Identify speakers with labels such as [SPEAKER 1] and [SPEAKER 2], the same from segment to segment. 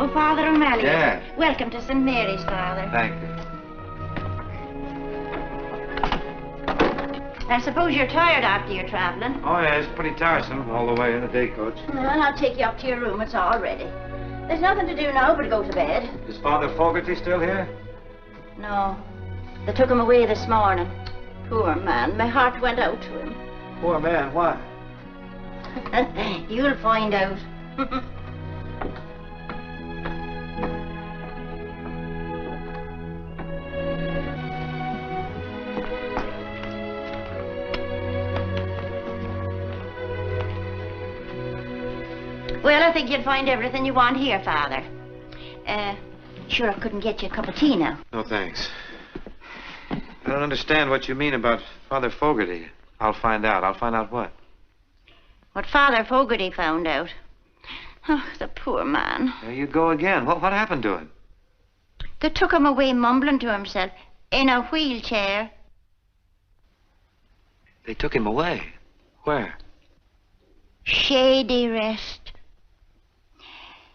[SPEAKER 1] Oh, Father O'Malley.
[SPEAKER 2] Yes.
[SPEAKER 1] Welcome to St. Mary's, Father.
[SPEAKER 2] Thank you.
[SPEAKER 1] I suppose you're tired after your traveling.
[SPEAKER 2] Oh, yeah, it's pretty tiresome all the way in the day coach.
[SPEAKER 1] Well, I'll take you up to your room. It's all ready. There's nothing to do now but go to bed.
[SPEAKER 2] Is Father Fogarty still here?
[SPEAKER 1] No. They took him away this morning. Poor man. My heart went out to him.
[SPEAKER 2] Poor man, why?
[SPEAKER 1] You'll find out. Well, I think you'll find everything you want here, Father. Sure, I couldn't get you a cup of tea now.
[SPEAKER 2] No, thanks. I don't understand what you mean about Father Fogarty. I'll find out. I'll find out what?
[SPEAKER 1] What Father Fogarty found out. Oh, the poor man.
[SPEAKER 2] There you go again. What happened to him?
[SPEAKER 1] They took him away mumbling to himself in a wheelchair.
[SPEAKER 2] They took him away? Where?
[SPEAKER 1] Shady Rest.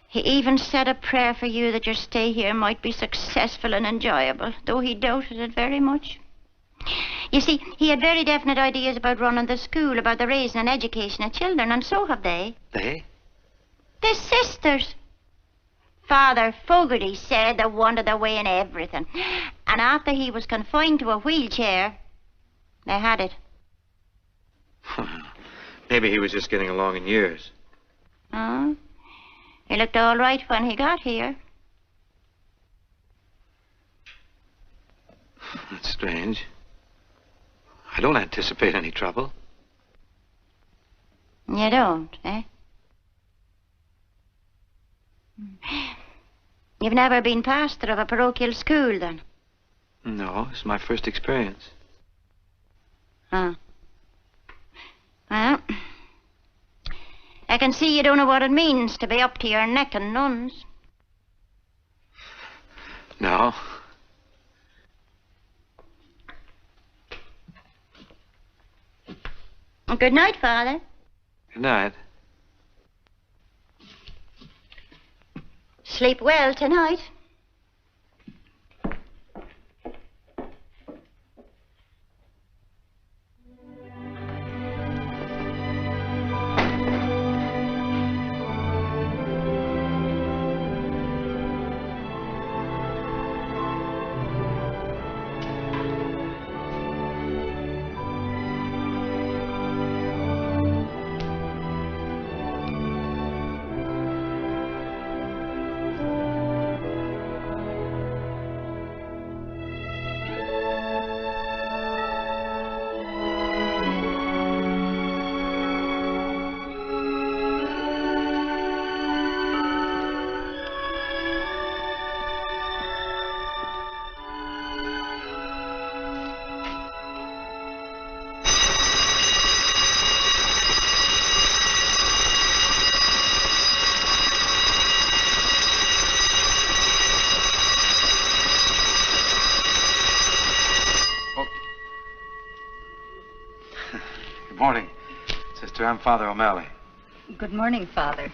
[SPEAKER 1] He even said a prayer for you that your stay here might be successful and enjoyable, though he doubted it very much. You see, he had very definite ideas about running the school, about the raising and education of children, and so have they.
[SPEAKER 2] They?
[SPEAKER 1] The sisters. Father Fogarty said they wanted their way in everything. And after he was confined to a wheelchair, they had it.
[SPEAKER 2] Maybe he was just getting along in years.
[SPEAKER 1] Oh? He looked all right when he got here.
[SPEAKER 2] That's strange. I don't anticipate any trouble.
[SPEAKER 1] You don't, eh? You've never been pastor of a parochial school, then?
[SPEAKER 2] No, it's my first experience.
[SPEAKER 1] Huh. Well, I can see you don't know what it means to be up to your neck in nuns.
[SPEAKER 2] No.
[SPEAKER 1] Good night, Father.
[SPEAKER 2] Good night.
[SPEAKER 1] Sleep well tonight.
[SPEAKER 2] Good morning, Sister. I'm Father O'Malley.
[SPEAKER 3] Good morning, Father.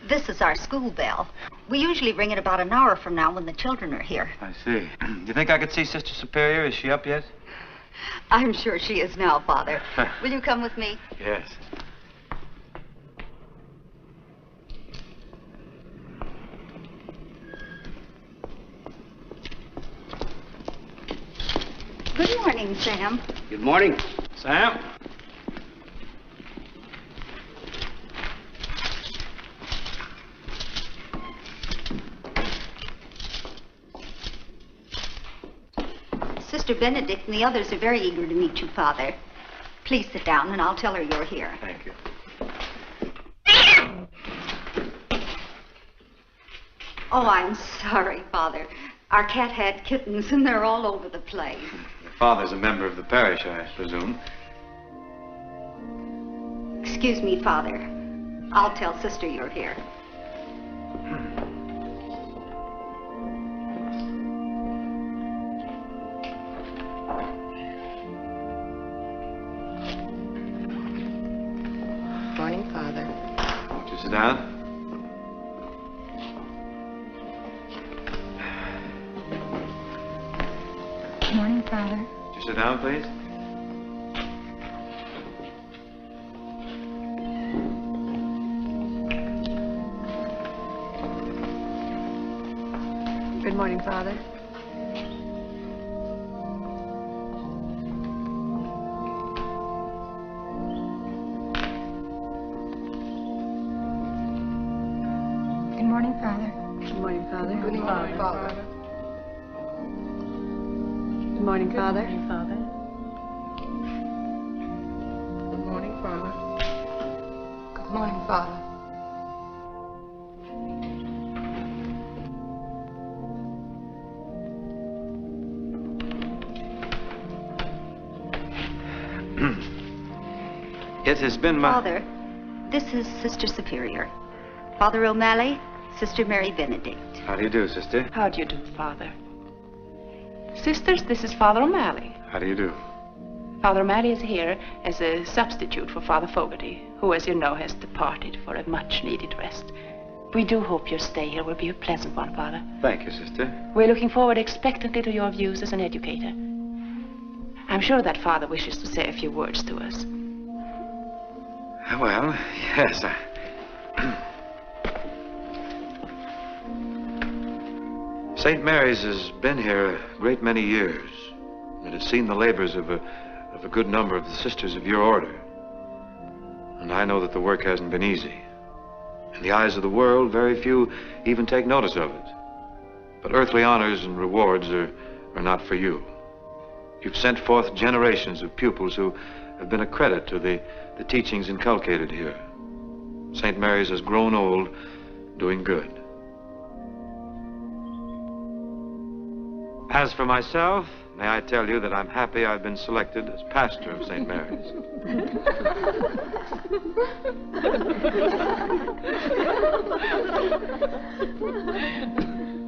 [SPEAKER 3] This is our school bell. We usually ring it about an hour from now when the children are here.
[SPEAKER 2] I see. Do you think I could see Sister Superior? Is she up yet?
[SPEAKER 3] I'm sure she is now, Father. Will you come with me?
[SPEAKER 2] Yes.
[SPEAKER 3] Good morning, Sam.
[SPEAKER 4] Good morning.
[SPEAKER 2] Sam?
[SPEAKER 3] Sister Benedict and the others are very eager to meet you, Father. Please sit down and I'll tell her you're here.
[SPEAKER 2] Thank you.
[SPEAKER 3] Oh, I'm sorry, Father. Our cat had kittens and they're all over the place.
[SPEAKER 2] Your father's a member of the parish, I presume.
[SPEAKER 3] Excuse me, Father. I'll tell Sister you're here.
[SPEAKER 5] Morning, Father.
[SPEAKER 2] Won't you sit down? sit down, please?
[SPEAKER 4] Good morning, Father.
[SPEAKER 5] Good morning, Father.
[SPEAKER 4] Good morning, Father.
[SPEAKER 5] Good morning, Father.
[SPEAKER 4] Good morning, Father.
[SPEAKER 5] Good morning, Father. Good morning, Father.
[SPEAKER 2] It has been my...
[SPEAKER 3] Father, this is Sister Superior. Father O'Malley, Sister Mary Benedict.
[SPEAKER 2] How do you do, sister?
[SPEAKER 6] How do you do, Father? Sisters, this is Father O'Malley.
[SPEAKER 2] How do you do?
[SPEAKER 6] Father O'Malley is here as a substitute for Father Fogarty, who, as you know, has departed for a much-needed rest. We do hope your stay here will be a pleasant one, Father.
[SPEAKER 2] Thank you, sister.
[SPEAKER 6] We're looking forward expectantly to your views as an educator. I'm sure that Father wishes to say a few words to us.
[SPEAKER 2] Well, yes, St. Mary's has been here a great many years. It has seen the labors of a good number of the sisters of your order. And I know that the work hasn't been easy. In the eyes of the world, very few even take notice of it. But earthly honors and rewards are not for you. You've sent forth generations of pupils who have been a credit to the teachings inculcated here. St. Mary's has grown old, doing good. As for myself, may I tell you that I'm happy I've been selected as pastor of St. Mary's.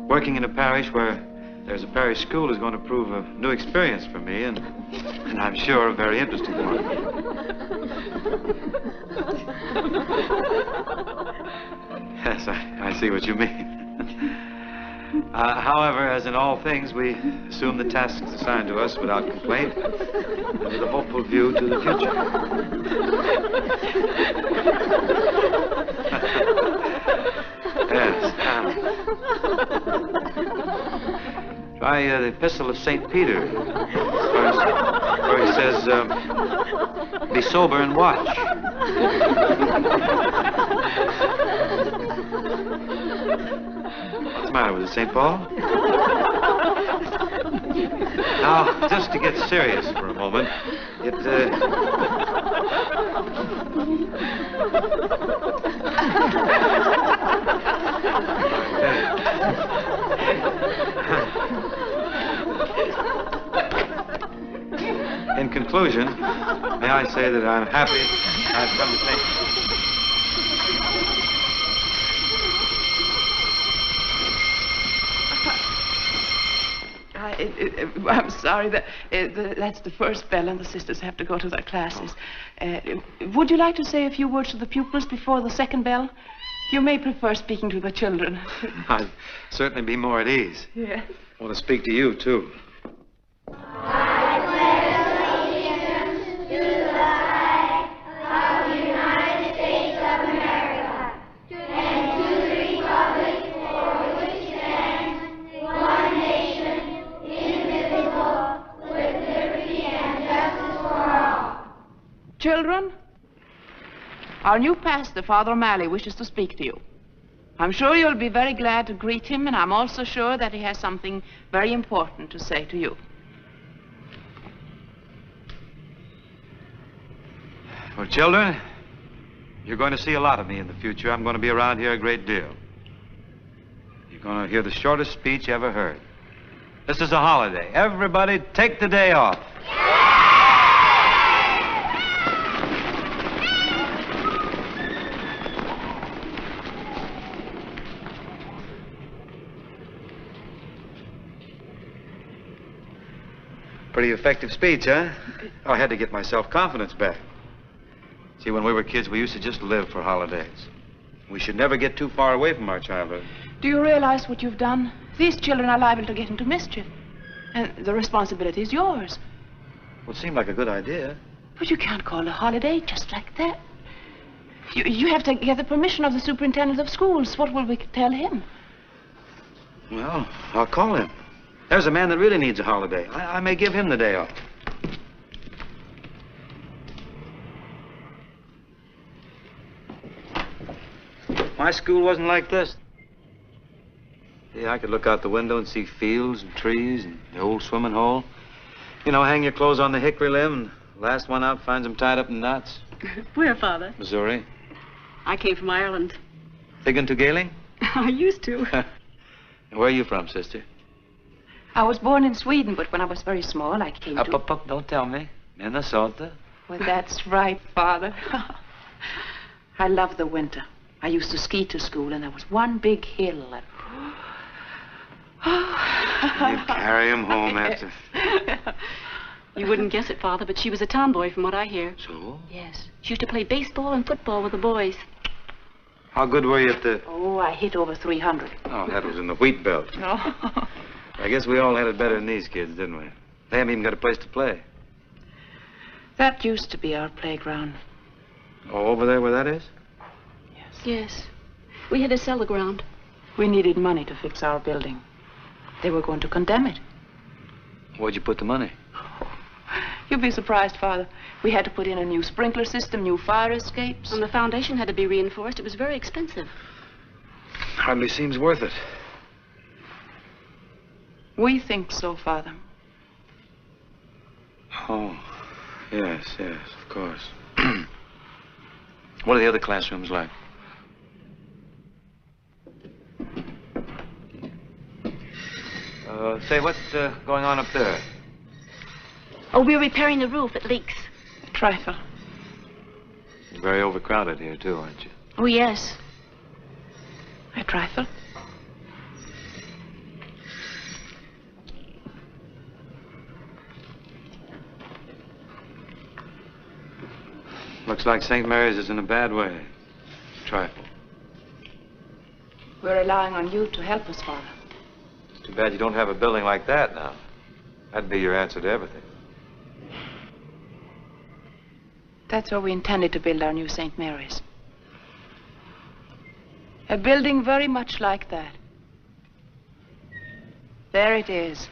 [SPEAKER 2] Working in a parish where there's a parish school is going to prove a new experience for me, and I'm sure a very interesting one. Yes, I see what you mean. However, as in all things, we assume the tasks assigned to us without complaint and with a hopeful view to the future. Yes. Try the Epistle of St. Peter, where he says, be sober and watch. What's the matter with it, St. Paul? Now, just to get serious for a moment, in conclusion, may I say that I'm happy I've come to think...
[SPEAKER 6] I'm sorry, that's the first bell and the sisters have to go to their classes. Would you like to say a few words to the pupils before the second bell? You may prefer speaking to the children.
[SPEAKER 2] I'd certainly be more at ease.
[SPEAKER 6] Yes.
[SPEAKER 2] I want to speak to you, too.
[SPEAKER 6] Children, our new pastor, Father O'Malley, wishes to speak to you. I'm sure you'll be very glad to greet him, and I'm also sure that he has something very important to say to you.
[SPEAKER 2] Well, children, you're going to see a lot of me in the future. I'm going to be around here a great deal. You're going to hear the shortest speech you ever heard. This is a holiday. Everybody take the day off. Pretty effective speech, huh? Oh, I had to get my self-confidence back. See, when we were kids, we used to just live for holidays. We should never get too far away from our childhood.
[SPEAKER 6] Do you realize what you've done? These children are liable to get into mischief, and the responsibility is yours.
[SPEAKER 2] Well, it seemed like a good idea.
[SPEAKER 6] But you can't call a holiday just like that. You have to get the permission of the superintendent of schools. What will we tell him?
[SPEAKER 2] Well, I'll call him. There's a man that really needs a holiday. I may give him the day off. My school wasn't like this. Yeah, I could look out the window and see fields and trees and the old swimming hole. You know, hang your clothes on the hickory limb and the last one out finds them tied up in knots.
[SPEAKER 4] Where, Father?
[SPEAKER 2] Missouri.
[SPEAKER 4] I came from Ireland.
[SPEAKER 2] Thinking to Gaelic?
[SPEAKER 4] I used to.
[SPEAKER 2] Where are you from, sister?
[SPEAKER 6] I was born in Sweden, but when I was very small, I came to...
[SPEAKER 2] Up, don't tell me. Minnesota.
[SPEAKER 6] Well, that's right, Father. I love the winter. I used to ski to school, and there was one big hill. And...
[SPEAKER 2] You carry him home after...
[SPEAKER 4] You wouldn't guess it, Father, but she was a tomboy from what I hear.
[SPEAKER 2] So?
[SPEAKER 4] Yes. She used to play baseball and football with the boys.
[SPEAKER 2] How good were you at the...
[SPEAKER 6] Oh, I hit over 300.
[SPEAKER 2] Oh, that was in the wheat belt.
[SPEAKER 6] No.
[SPEAKER 2] I guess we all had it better than these kids, didn't we? They haven't even got a place to play.
[SPEAKER 6] That used to be our playground.
[SPEAKER 2] Oh, over there where that is?
[SPEAKER 4] Yes. We had to sell the ground.
[SPEAKER 6] We needed money to fix our building. They were going to condemn it.
[SPEAKER 2] Where'd you put the money?
[SPEAKER 6] You'd be surprised, Father. We had to put in a new sprinkler system, new fire escapes.
[SPEAKER 4] And the foundation had to be reinforced. It was very expensive.
[SPEAKER 2] Hardly seems worth it.
[SPEAKER 6] We think so, Father.
[SPEAKER 2] Oh, yes, of course. What are the other classrooms like? Say, what's going on up there?
[SPEAKER 4] Oh, we're repairing the roof. It leaks.
[SPEAKER 6] A trifle.
[SPEAKER 2] You're very overcrowded here, too, aren't you?
[SPEAKER 4] Oh, yes.
[SPEAKER 6] A trifle.
[SPEAKER 2] Looks like St. Mary's is in a bad way. Trifle.
[SPEAKER 6] We're relying on you to help us, Father.
[SPEAKER 2] Too bad you don't have a building like that now. That'd be your answer to everything.
[SPEAKER 6] That's where we intended to build our new St. Mary's. A building very much like that. There it is.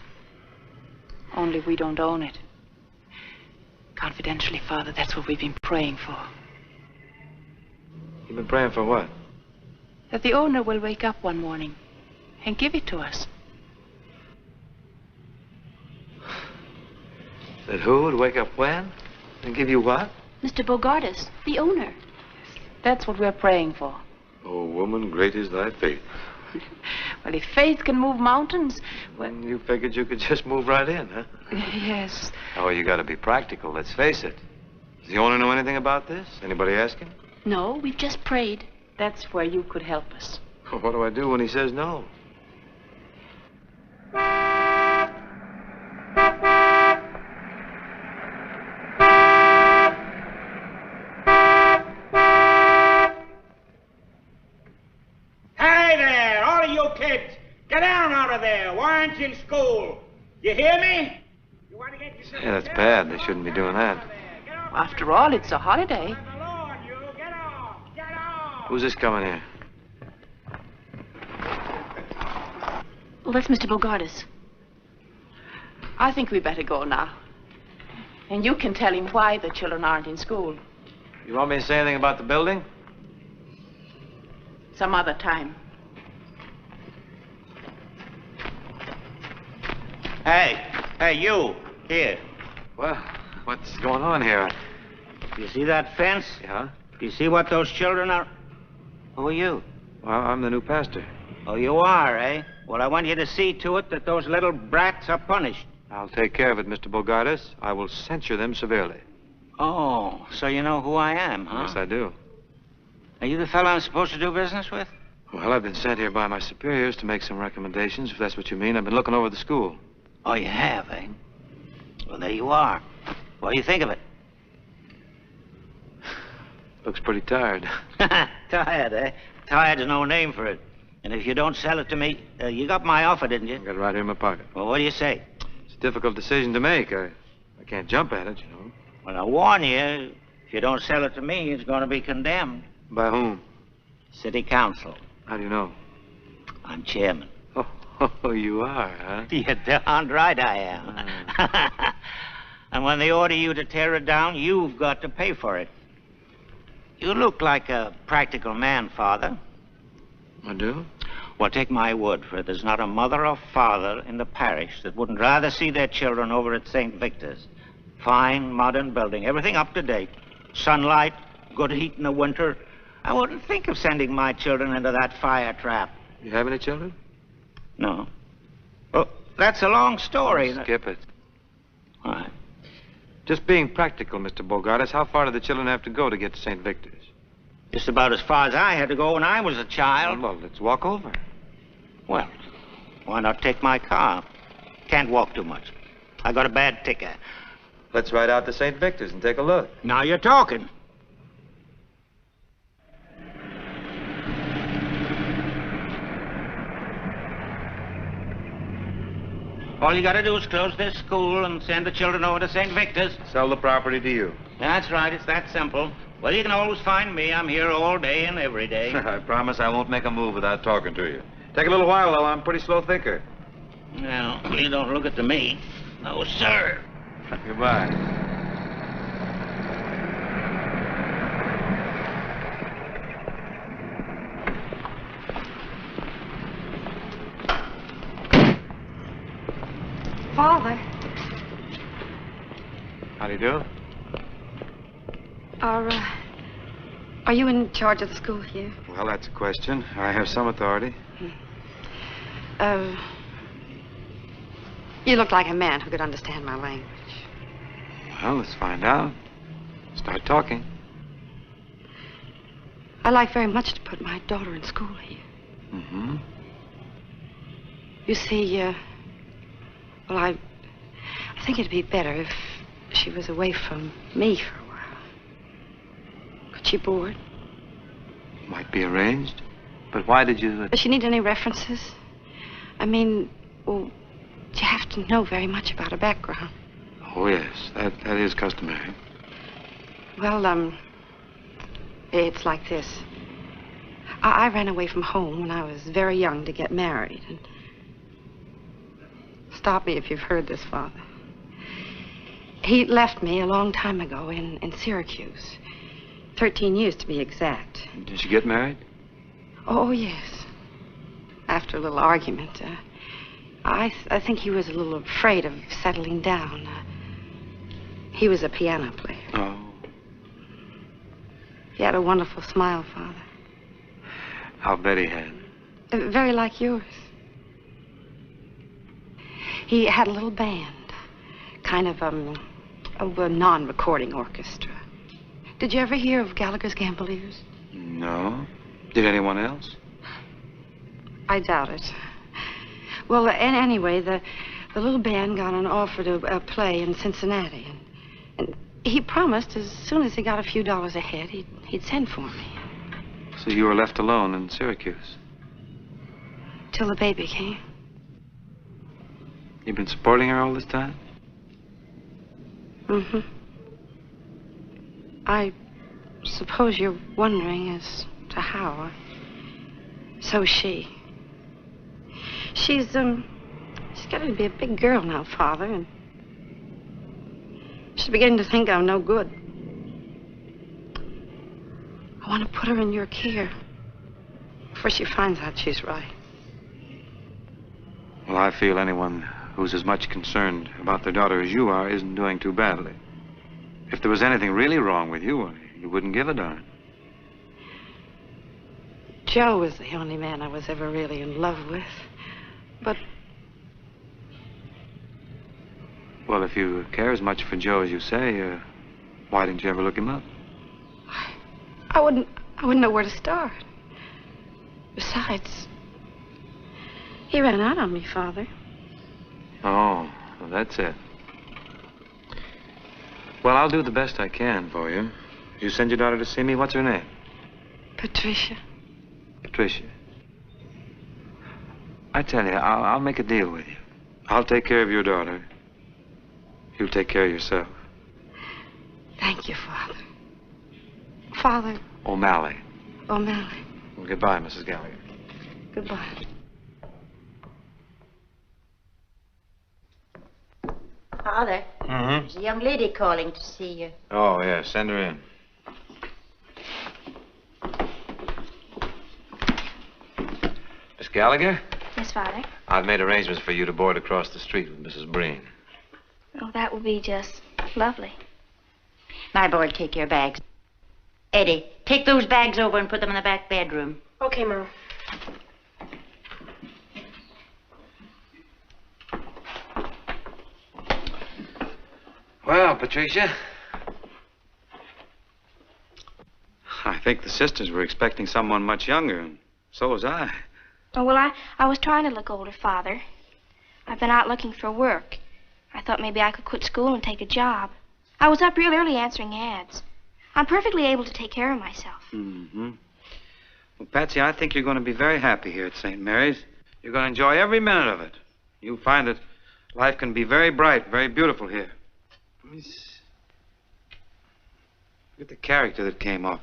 [SPEAKER 6] Only we don't own it. Confidentially, Father, that's what we've been praying for.
[SPEAKER 2] You've been praying for what?
[SPEAKER 6] That the owner will wake up one morning and give it to us.
[SPEAKER 2] That who would wake up when? And give you what?
[SPEAKER 4] Mr. Bogardus, the owner.
[SPEAKER 6] That's what we're praying for.
[SPEAKER 2] Oh, woman, great is thy faith.
[SPEAKER 6] Well, if faith can move mountains, well...
[SPEAKER 2] And you figured you could just move right in, huh?
[SPEAKER 6] Yes.
[SPEAKER 2] Oh, you gotta be practical, let's face it. Does the owner know anything about this? Anybody ask him?
[SPEAKER 4] No, we've just prayed.
[SPEAKER 6] That's where you could help us.
[SPEAKER 2] Well, what do I do when he says no?
[SPEAKER 7] Hey there, all of you kids, get down out of there. Why aren't you in school? You hear me? You want to get yourself...
[SPEAKER 2] Yeah, that's bad. They shouldn't be doing that.
[SPEAKER 6] After all, it's a holiday.
[SPEAKER 7] Get off!
[SPEAKER 2] Who's this coming here?
[SPEAKER 4] Well, that's Mr. Bogardus.
[SPEAKER 6] I think we better go now. And you can tell him why the children aren't in school.
[SPEAKER 2] You want me to say anything about the building?
[SPEAKER 6] Some other time.
[SPEAKER 7] Hey, you, here.
[SPEAKER 2] Well, what's going on here?
[SPEAKER 7] You see that fence?
[SPEAKER 2] Yeah?
[SPEAKER 7] You see what those children are? Who are you?
[SPEAKER 2] Well, I'm the new pastor.
[SPEAKER 7] Oh, you are, eh? Well, I want you to see to it that those little brats are punished.
[SPEAKER 2] I'll take care of it, Mr. Bogardus. I will censure them severely.
[SPEAKER 7] Oh, so you know who I am, huh?
[SPEAKER 2] Yes, I do.
[SPEAKER 7] Are you the fellow I'm supposed to do business with?
[SPEAKER 2] Well, I've been sent here by my superiors to make some recommendations, if that's what you mean. I've been looking over the school.
[SPEAKER 7] Oh, you have, eh? Well, there you are. What do you think of it?
[SPEAKER 2] Looks pretty tired.
[SPEAKER 7] Tired, eh? Tired's no name for it. And if you don't sell it to me, you got my offer, didn't you?
[SPEAKER 2] I got it right here in my pocket.
[SPEAKER 7] Well, what do you say?
[SPEAKER 2] It's a difficult decision to make. I I can't jump at it, you know.
[SPEAKER 8] Well, I warn you, if you don't sell it to me, it's going to be condemned.
[SPEAKER 2] By whom?
[SPEAKER 8] City Council.
[SPEAKER 2] How do you know?
[SPEAKER 8] I'm chairman.
[SPEAKER 2] Oh, you are, huh?
[SPEAKER 8] You're darned right I am. And when they order you to tear it down, you've got to pay for it. You look like a practical man, Father.
[SPEAKER 2] I do?
[SPEAKER 8] Well, take my word for it. There's not a mother or father in the parish that wouldn't rather see their children over at St. Victor's. Fine, modern building, everything up to date. Sunlight, good heat in the winter. I wouldn't think of sending my children into that fire trap.
[SPEAKER 2] You have any children?
[SPEAKER 8] No. Well, that's a long story.
[SPEAKER 2] Skip it.
[SPEAKER 8] All right.
[SPEAKER 2] Just being practical, Mr. Bogardus, how far do the children have to go to get to St. Victor's?
[SPEAKER 8] Just about as far as I had to go when I was a child.
[SPEAKER 2] Well, let's walk over.
[SPEAKER 8] Well, why not take my car? Can't walk too much. I got a bad ticker.
[SPEAKER 2] Let's ride out to St. Victor's and take a look.
[SPEAKER 8] Now you're talking. All you got to do is close this school and send the children over to St. Victor's.
[SPEAKER 2] Sell the property to you.
[SPEAKER 8] That's right. It's that simple. Well, you can always find me. I'm here all day and every day.
[SPEAKER 2] I promise I won't make a move without talking to you. Take a little while, though. I'm a pretty slow thinker.
[SPEAKER 8] Well, you don't look it to me. No, sir.
[SPEAKER 2] Goodbye.
[SPEAKER 5] Father,
[SPEAKER 2] How do you do?
[SPEAKER 5] are you in charge of the school here?
[SPEAKER 2] Well, that's a question. I have some authority.
[SPEAKER 5] You look like a man who could understand my language.
[SPEAKER 2] Well, let's find out. Start talking.
[SPEAKER 5] I like very much to put my daughter in school here.
[SPEAKER 2] Mm-hmm.
[SPEAKER 5] You see, well, I think it'd be better if she was away from me for a while. Could she board?
[SPEAKER 2] Might be arranged. But why did you...
[SPEAKER 5] Does she need any references? I mean, well, you have to know very much about her background.
[SPEAKER 2] Oh, yes. That is customary.
[SPEAKER 5] Well, it's like this. I ran away from home when I was very young to get married. And stop me if you've heard this, Father. He left me a long time ago in Syracuse. 13 years to be exact.
[SPEAKER 2] Did you get married?
[SPEAKER 5] Oh, yes. After a little argument. I think he was a little afraid of settling down. He was a piano player.
[SPEAKER 2] Oh.
[SPEAKER 5] He had a wonderful smile, Father.
[SPEAKER 2] I'll bet he had.
[SPEAKER 5] Very like yours. He had a little band, kind of a non-recording orchestra. Did you ever hear of Gallagher's Gamboliers?
[SPEAKER 2] No. Did anyone else?
[SPEAKER 5] I doubt it. Well, anyway, the little band got an offer to play in Cincinnati, and he promised as soon as he got a few dollars ahead, he'd send for me.
[SPEAKER 2] So you were left alone in Syracuse?
[SPEAKER 5] Till the baby came.
[SPEAKER 2] You've been supporting her all this time?
[SPEAKER 5] Mm-hmm. I suppose you're wondering as to how. So's she. She's getting to be a big girl now, Father, and she's beginning to think I'm no good. I want to put her in your care before she finds out she's right.
[SPEAKER 2] Well, I feel anyone who's as much concerned about their daughter as you are isn't doing too badly. If there was anything really wrong with you, you wouldn't give a darn.
[SPEAKER 5] Joe was the only man I was ever really in love with. But...
[SPEAKER 2] Well, if you care as much for Joe as you say, why didn't you ever look him up?
[SPEAKER 5] I wouldn't know where to start. Besides, he ran out on me, Father.
[SPEAKER 2] Oh, well, that's it. Well, I'll do the best I can for you. You send your daughter to see me. What's her name?
[SPEAKER 5] Patricia.
[SPEAKER 2] Patricia. I tell you, I'll make a deal with you. I'll take care of your daughter. You take care of yourself.
[SPEAKER 5] Thank you, Father. Father
[SPEAKER 2] O'Malley.
[SPEAKER 5] O'Malley.
[SPEAKER 2] Well, goodbye, Mrs. Gallagher.
[SPEAKER 5] Goodbye.
[SPEAKER 1] Father,
[SPEAKER 2] Mm-hmm.
[SPEAKER 1] there's a young lady calling to see you.
[SPEAKER 2] Oh, yeah, send her in. Miss Gallagher,
[SPEAKER 9] Yes, Father.
[SPEAKER 2] I've made arrangements for you to board across the street with Mrs. Breen.
[SPEAKER 9] Oh, that would be just lovely.
[SPEAKER 1] My boy, take your bags. Eddie, take those bags over and put them in the back bedroom.
[SPEAKER 9] Okay, Mom.
[SPEAKER 2] Well, Patricia, I think the sisters were expecting someone much younger, and so was I.
[SPEAKER 9] Oh, well, I was trying to look older, Father. I've been out looking for work. I thought maybe I could quit school and take a job. I was up real early answering ads. I'm perfectly able to take care of myself.
[SPEAKER 10] Mm-hmm. Well, Patsy, I think you're going to be very happy here at St. Mary's. You're going to enjoy every minute of it. You'll find that life can be very bright, very beautiful here. Look at the character that came off.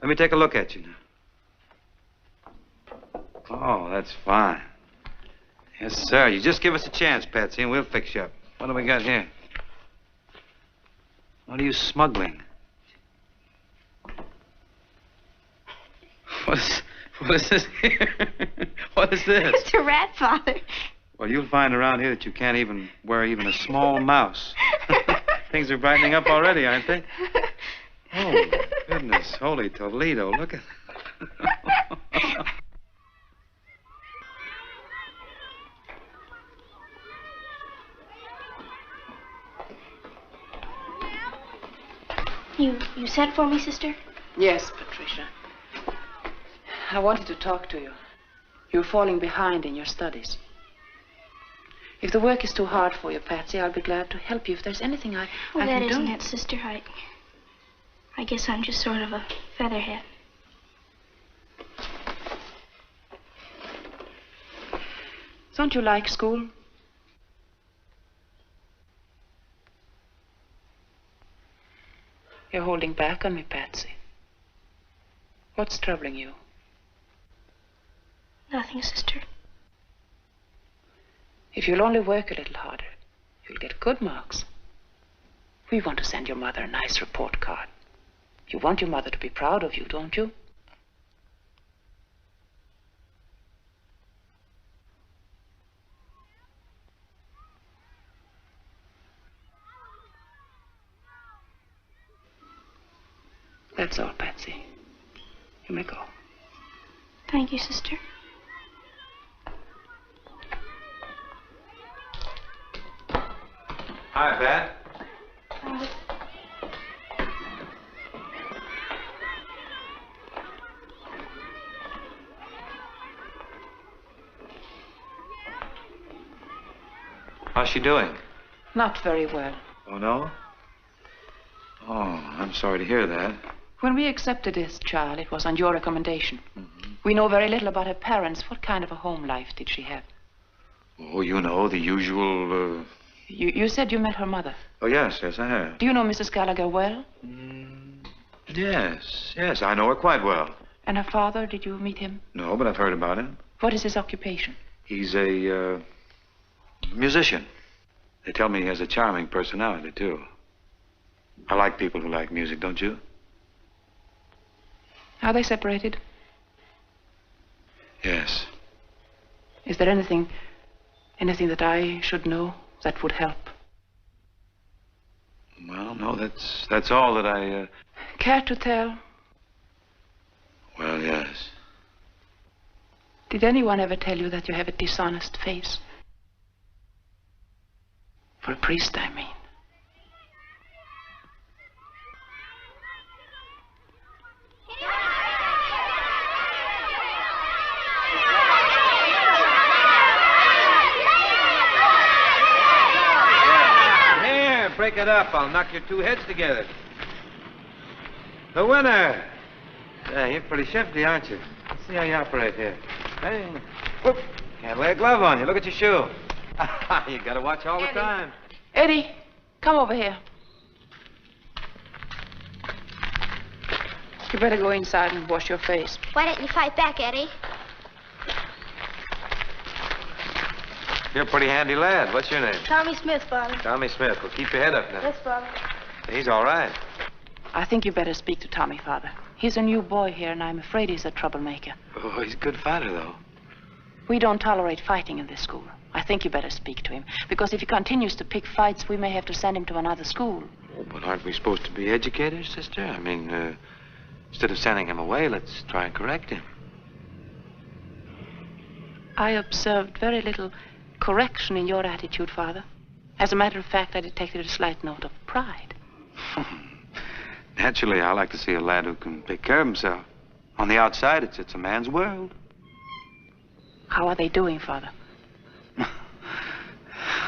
[SPEAKER 10] Let me take a look at you now. Oh, that's fine. Yes, sir. You just give us a chance, Patsy, and we'll fix you up. What do we got here? What are you smuggling? What is this here? What is this?
[SPEAKER 9] It's a rat, Father.
[SPEAKER 10] Well, you'll find around here that you can't even wear even a small mouse. Things are brightening up already, aren't they? Oh, goodness. Holy Toledo. Look at
[SPEAKER 9] You sent for me, sister?
[SPEAKER 6] Yes, Patricia. I wanted to talk to you. You're falling behind in your studies. If the work is too hard for you, Patsy, I'll be glad to help you. If there's anything I
[SPEAKER 9] Well,
[SPEAKER 6] can
[SPEAKER 9] that
[SPEAKER 6] do.
[SPEAKER 9] isn't it, sister. I guess I'm just sort of a featherhead.
[SPEAKER 6] Don't you like school? You're holding back on me, Patsy. What's troubling you?
[SPEAKER 9] Nothing, sister.
[SPEAKER 6] If you'll only work a little harder, you'll get good marks. We want to send your mother a nice report card. You want your mother to be proud of you, don't you? That's all, Patsy. You may go.
[SPEAKER 9] Thank you, sister.
[SPEAKER 2] Hi, Pat. How's she doing?
[SPEAKER 6] Not very well.
[SPEAKER 2] Oh, no? Oh, I'm sorry to hear that.
[SPEAKER 6] When we accepted this child, it was on your recommendation. Mm-hmm. We know very little about her parents. What kind of a home life did she have?
[SPEAKER 2] Oh, you know, the usual,
[SPEAKER 6] You said you met her mother.
[SPEAKER 2] Oh, yes, I have.
[SPEAKER 6] Do you know Mrs. Gallagher well?
[SPEAKER 2] Yes, I know her quite well.
[SPEAKER 6] And her father, did you meet him?
[SPEAKER 2] No, but I've heard about him.
[SPEAKER 6] What is his occupation?
[SPEAKER 2] He's a, musician. They tell me he has a charming personality, too. I like people who like music, don't you?
[SPEAKER 6] Are they separated?
[SPEAKER 2] Yes.
[SPEAKER 6] Is there anything that I should know that would help?
[SPEAKER 2] Well, no, that's all that I,
[SPEAKER 6] Care to tell?
[SPEAKER 2] Well, yes.
[SPEAKER 6] Did anyone ever tell you that you have a dishonest face? For a priest, I mean.
[SPEAKER 10] Here, break it up. I'll knock your two heads together. The winner. Yeah, you're pretty shifty, aren't you? Let's see how you operate here. Hey, whoop. Can't lay a glove on you. Look at your shoe. You gotta watch all the time.
[SPEAKER 6] Eddie, Come over here. You better go inside and wash your face.
[SPEAKER 9] Why don't you fight back, Eddie?
[SPEAKER 2] You're a pretty handy lad. What's your name?
[SPEAKER 9] Tommy Smith, Father.
[SPEAKER 2] Tommy Smith. Well, keep your head up now.
[SPEAKER 9] Yes, Father.
[SPEAKER 2] He's all right.
[SPEAKER 6] I think you better speak to Tommy, Father. He's a new boy here, and I'm afraid he's a troublemaker.
[SPEAKER 2] Oh, he's a good fighter, though.
[SPEAKER 6] We don't tolerate fighting in this school. I think you better speak to him, because if he continues to pick fights, we may have to send him to another school.
[SPEAKER 2] Oh, but aren't we supposed to be educators, sister? I mean, instead of sending him away, let's try and correct him.
[SPEAKER 6] I observed very little correction in your attitude, Father. As a matter of fact, I detected a slight note of pride.
[SPEAKER 2] Naturally, I like to see a lad who can take care of himself. On the outside, it's a man's world.
[SPEAKER 6] How are they doing, Father?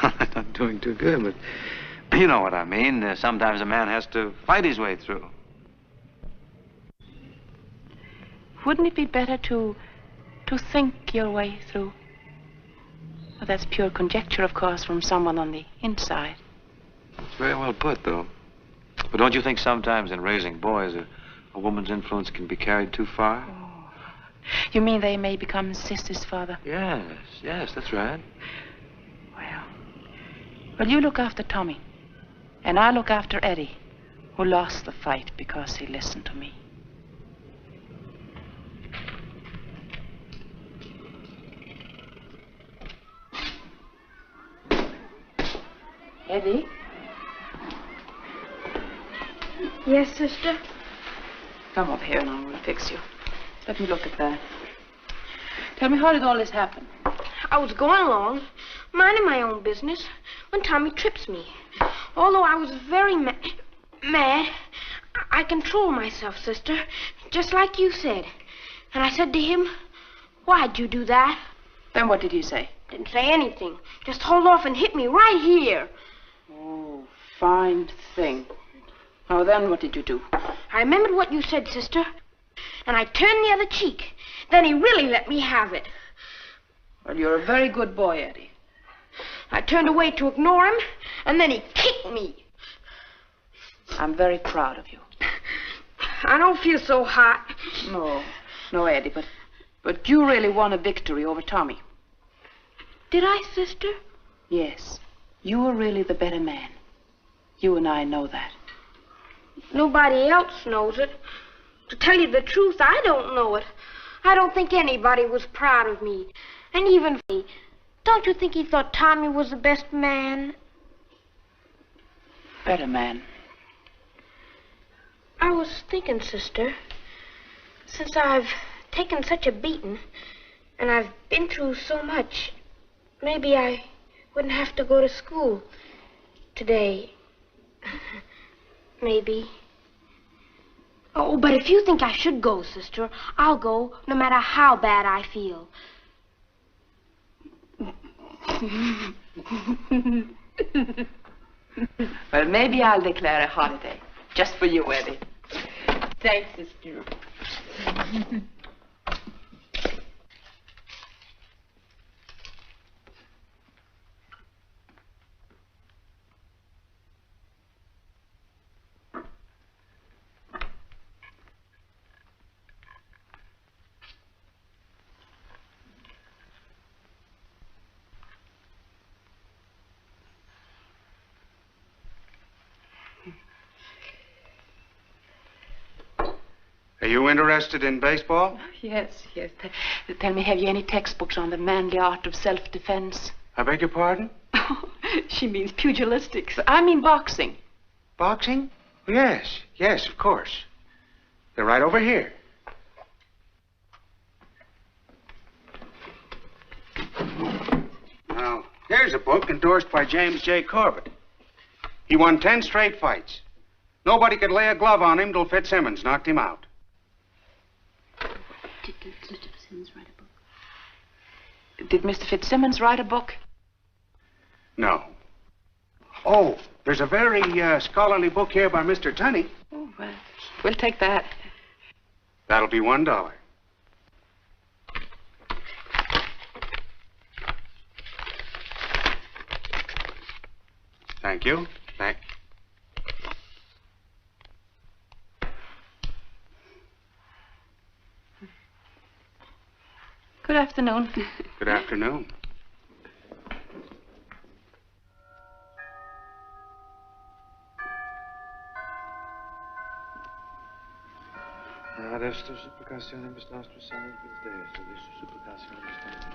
[SPEAKER 2] They're not doing too good, but you know what I mean. Sometimes a man has to fight his way through.
[SPEAKER 6] Wouldn't it be better to think your way through? Well, that's pure conjecture, of course, from someone on the inside.
[SPEAKER 2] It's very well put, though. But don't you think sometimes in raising boys, a woman's influence can be carried too far?
[SPEAKER 6] Oh. You mean they may become sisters, Father?
[SPEAKER 2] Yes, that's right.
[SPEAKER 6] Well, you look after Tommy, and I'll look after Eddie, who lost the fight because he listened to me. Eddie?
[SPEAKER 9] Yes, sister?
[SPEAKER 6] Come up here and I will fix you. Let me look at that. Tell me, how did all this happen?
[SPEAKER 9] I was going along, minding my own business, when Tommy trips me. Although I was very mad, I controlled myself, sister, just like you said. And I said to him, "Why'd you do that?"
[SPEAKER 6] Then what did he say?
[SPEAKER 9] Didn't say anything. Just hauled off and hit me right here.
[SPEAKER 6] Oh, fine thing. Oh, then what did you do?
[SPEAKER 9] I remembered what you said, sister, and I turned the other cheek. Then he really let me have it.
[SPEAKER 6] Well, you're a very good boy, Eddie.
[SPEAKER 9] I turned away to ignore him, and then he kicked me.
[SPEAKER 6] I'm very proud of you.
[SPEAKER 9] I don't feel so hot.
[SPEAKER 6] No, Eddie, but you really won a victory over Tommy.
[SPEAKER 9] Did I, sister?
[SPEAKER 6] Yes. You were really the better man. You and I know that.
[SPEAKER 9] Nobody else knows it. To tell you the truth, I don't know it. I don't think anybody was proud of me. And even me. Don't you think he thought Tommy was the best man?
[SPEAKER 6] Better man.
[SPEAKER 9] I was thinking, sister, since I've taken such a beating, and I've been through so much, maybe I wouldn't have to go to school today. Maybe. Oh, but if you think I should go, sister, I'll go no matter how bad I feel.
[SPEAKER 6] Well, maybe I'll declare a holiday. Just for you, Eddie. Thanks, sister.
[SPEAKER 11] Are you interested in baseball?
[SPEAKER 6] Yes. Tell me, have you any textbooks on the manly art of self-defense?
[SPEAKER 11] I beg your pardon?
[SPEAKER 6] She means pugilistics. I mean boxing.
[SPEAKER 11] Boxing? Yes, of course. They're right over here. Now, here's a book endorsed by James J. Corbett. He won 10 straight fights. Nobody could lay a glove on him till Fitzsimmons knocked him out.
[SPEAKER 6] Did Mr. Fitzsimmons write a book?
[SPEAKER 11] No. Oh, there's a very scholarly book here by Mr. Tunney.
[SPEAKER 6] Oh, well, we'll take that.
[SPEAKER 11] That'll be $1. Thank you. Thank.
[SPEAKER 6] Good afternoon.
[SPEAKER 11] Good afternoon.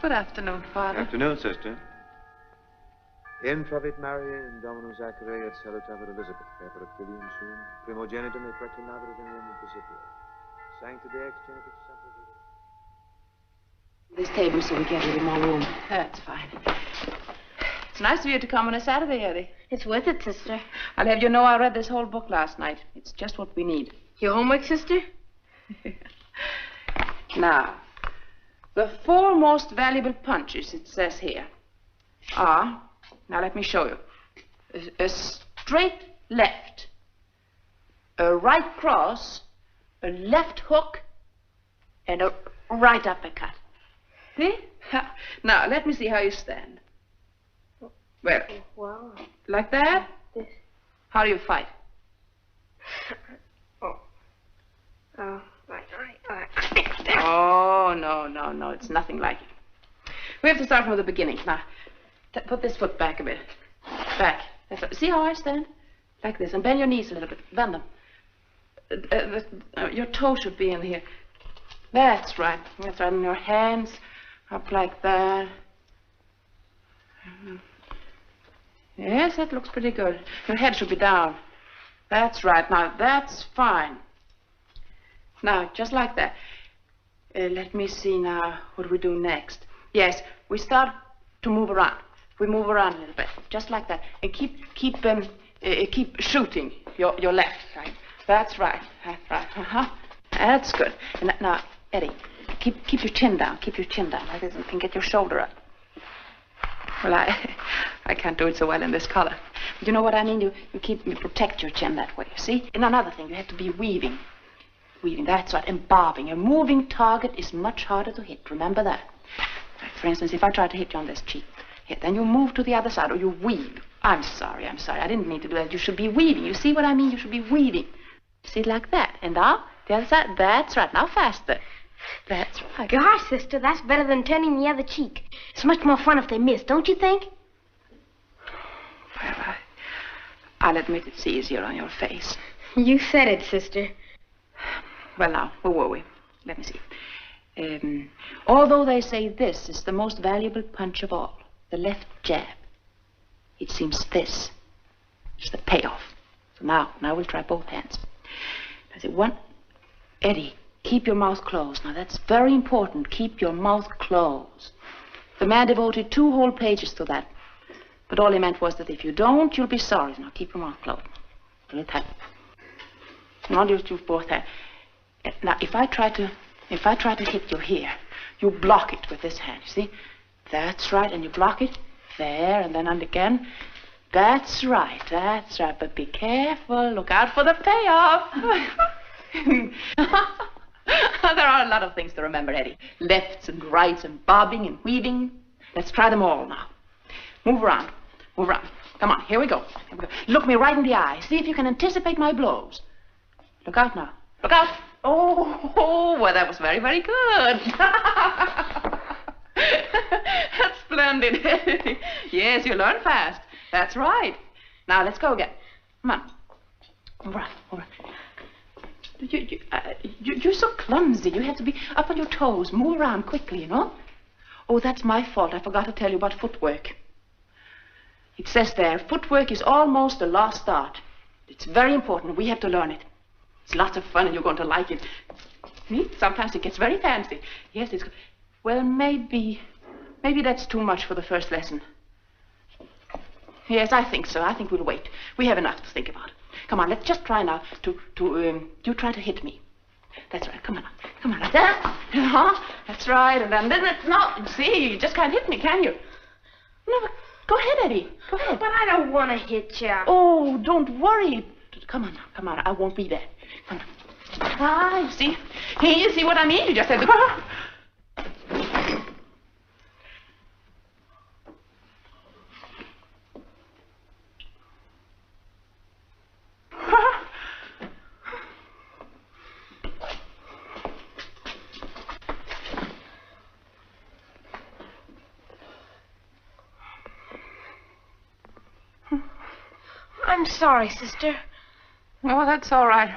[SPEAKER 6] Good afternoon, Father.
[SPEAKER 2] Afternoon, sister. Infravit Maria in Dominum Zachariah et salutabat Elizabeth, Caput Filium sum, primogenitum et preclinabitum in Roman Principio. Sancta Deus genitus semper.
[SPEAKER 6] This table so we get a little more room. That's fine. It's nice of you to come on a Saturday, Eddie.
[SPEAKER 9] It's worth it, sister.
[SPEAKER 6] I'll have you know I read this whole book last night. It's just what we need.
[SPEAKER 9] Your homework, sister?
[SPEAKER 6] Now, the 4 most valuable punches, it says here, are, now let me show you, a straight left, a right cross, a left hook, and a right uppercut. See? Now, let me see how you stand. Well,
[SPEAKER 9] Wow.
[SPEAKER 6] like that?
[SPEAKER 9] This.
[SPEAKER 6] How do you fight? Oh, no, it's nothing like it. We have to start from the beginning. Now, put this foot back a bit. Back. That's right. See how I stand? Like this. And bend your knees a little bit. Bend them. Your toe should be in here. That's right. That's right. And your hands up like that. Yes, that looks pretty good. Your head should be down. That's right. Now, that's fine. Now, just like that. Let me see now. What do we do next? Yes, we start to move around. We move around a little bit, just like that, and keep shooting your left. Right. That's right. That's right. That's good. And now, Eddie, keep your chin down. Keep your chin down like this, and get your shoulder up. Well, I can't do it so well in this color. But you know what I mean? You protect your chin that way. See? And another thing, you have to be weaving. Weaving, that's right, and bobbing. A moving target is much harder to hit. Remember that. For instance, if I try to hit you on this cheek, then you move to the other side, or you weave. I'm sorry. I didn't mean to do that. You should be weaving. You see what I mean? You should be weaving. See, like that. And now, the other side. That's right. Now faster. That's right.
[SPEAKER 9] Gosh, sister, that's better than turning the other cheek. It's much more fun if they miss, don't you think?
[SPEAKER 6] Well, I'll admit it's easier on your face.
[SPEAKER 9] You said it, sister.
[SPEAKER 6] Well, now, where were we? Let me see. Although they say this is the most valuable punch of all, the left jab, it seems this is the payoff. So now we'll try both hands. Does it one? Eddie, keep your mouth closed. Now, that's very important. Keep your mouth closed. The man devoted 2 whole pages to that. But all he meant was that if you don't, you'll be sorry. Now, keep your mouth closed. Do it tight. Now, you both hands. Now, if I try to hit you here, you block it with this hand, you see? That's right, and you block it there, and then again. That's right, but be careful, look out for the payoff. There are a lot of things to remember, Eddie. Lefts and rights and bobbing and weaving. Let's try them all now. Move around. Come on, here we go. Look me right in the eye. See if you can anticipate my blows. Look out now. Look out. Oh, well, that was very, very good. That's splendid. Yes, you learn fast. That's right. Now, let's go again. Come on. All right. You're so clumsy. You have to be up on your toes. Move around quickly, you know. Oh, that's my fault. I forgot to tell you about footwork. It says there, footwork is almost a lost art. It's very important. We have to learn it. It's lots of fun, and you're going to like it. See? Sometimes it gets very fancy. Yes, it's... Well, maybe that's too much for the first lesson. Yes, I think so. I think we'll wait. We have enough to think about. Come on, let's just try now you try to hit me. That's right. Come on. Like that. That's right. And then it's not... See, you just can't hit me, can you? No, but go ahead, Eddie. Go ahead.
[SPEAKER 9] But I don't want to hit you.
[SPEAKER 6] Oh, don't worry. Come on. I won't be there. Come on. You see? You see what I mean? You just have to...
[SPEAKER 5] I'm sorry, sister.
[SPEAKER 6] Oh, that's all right.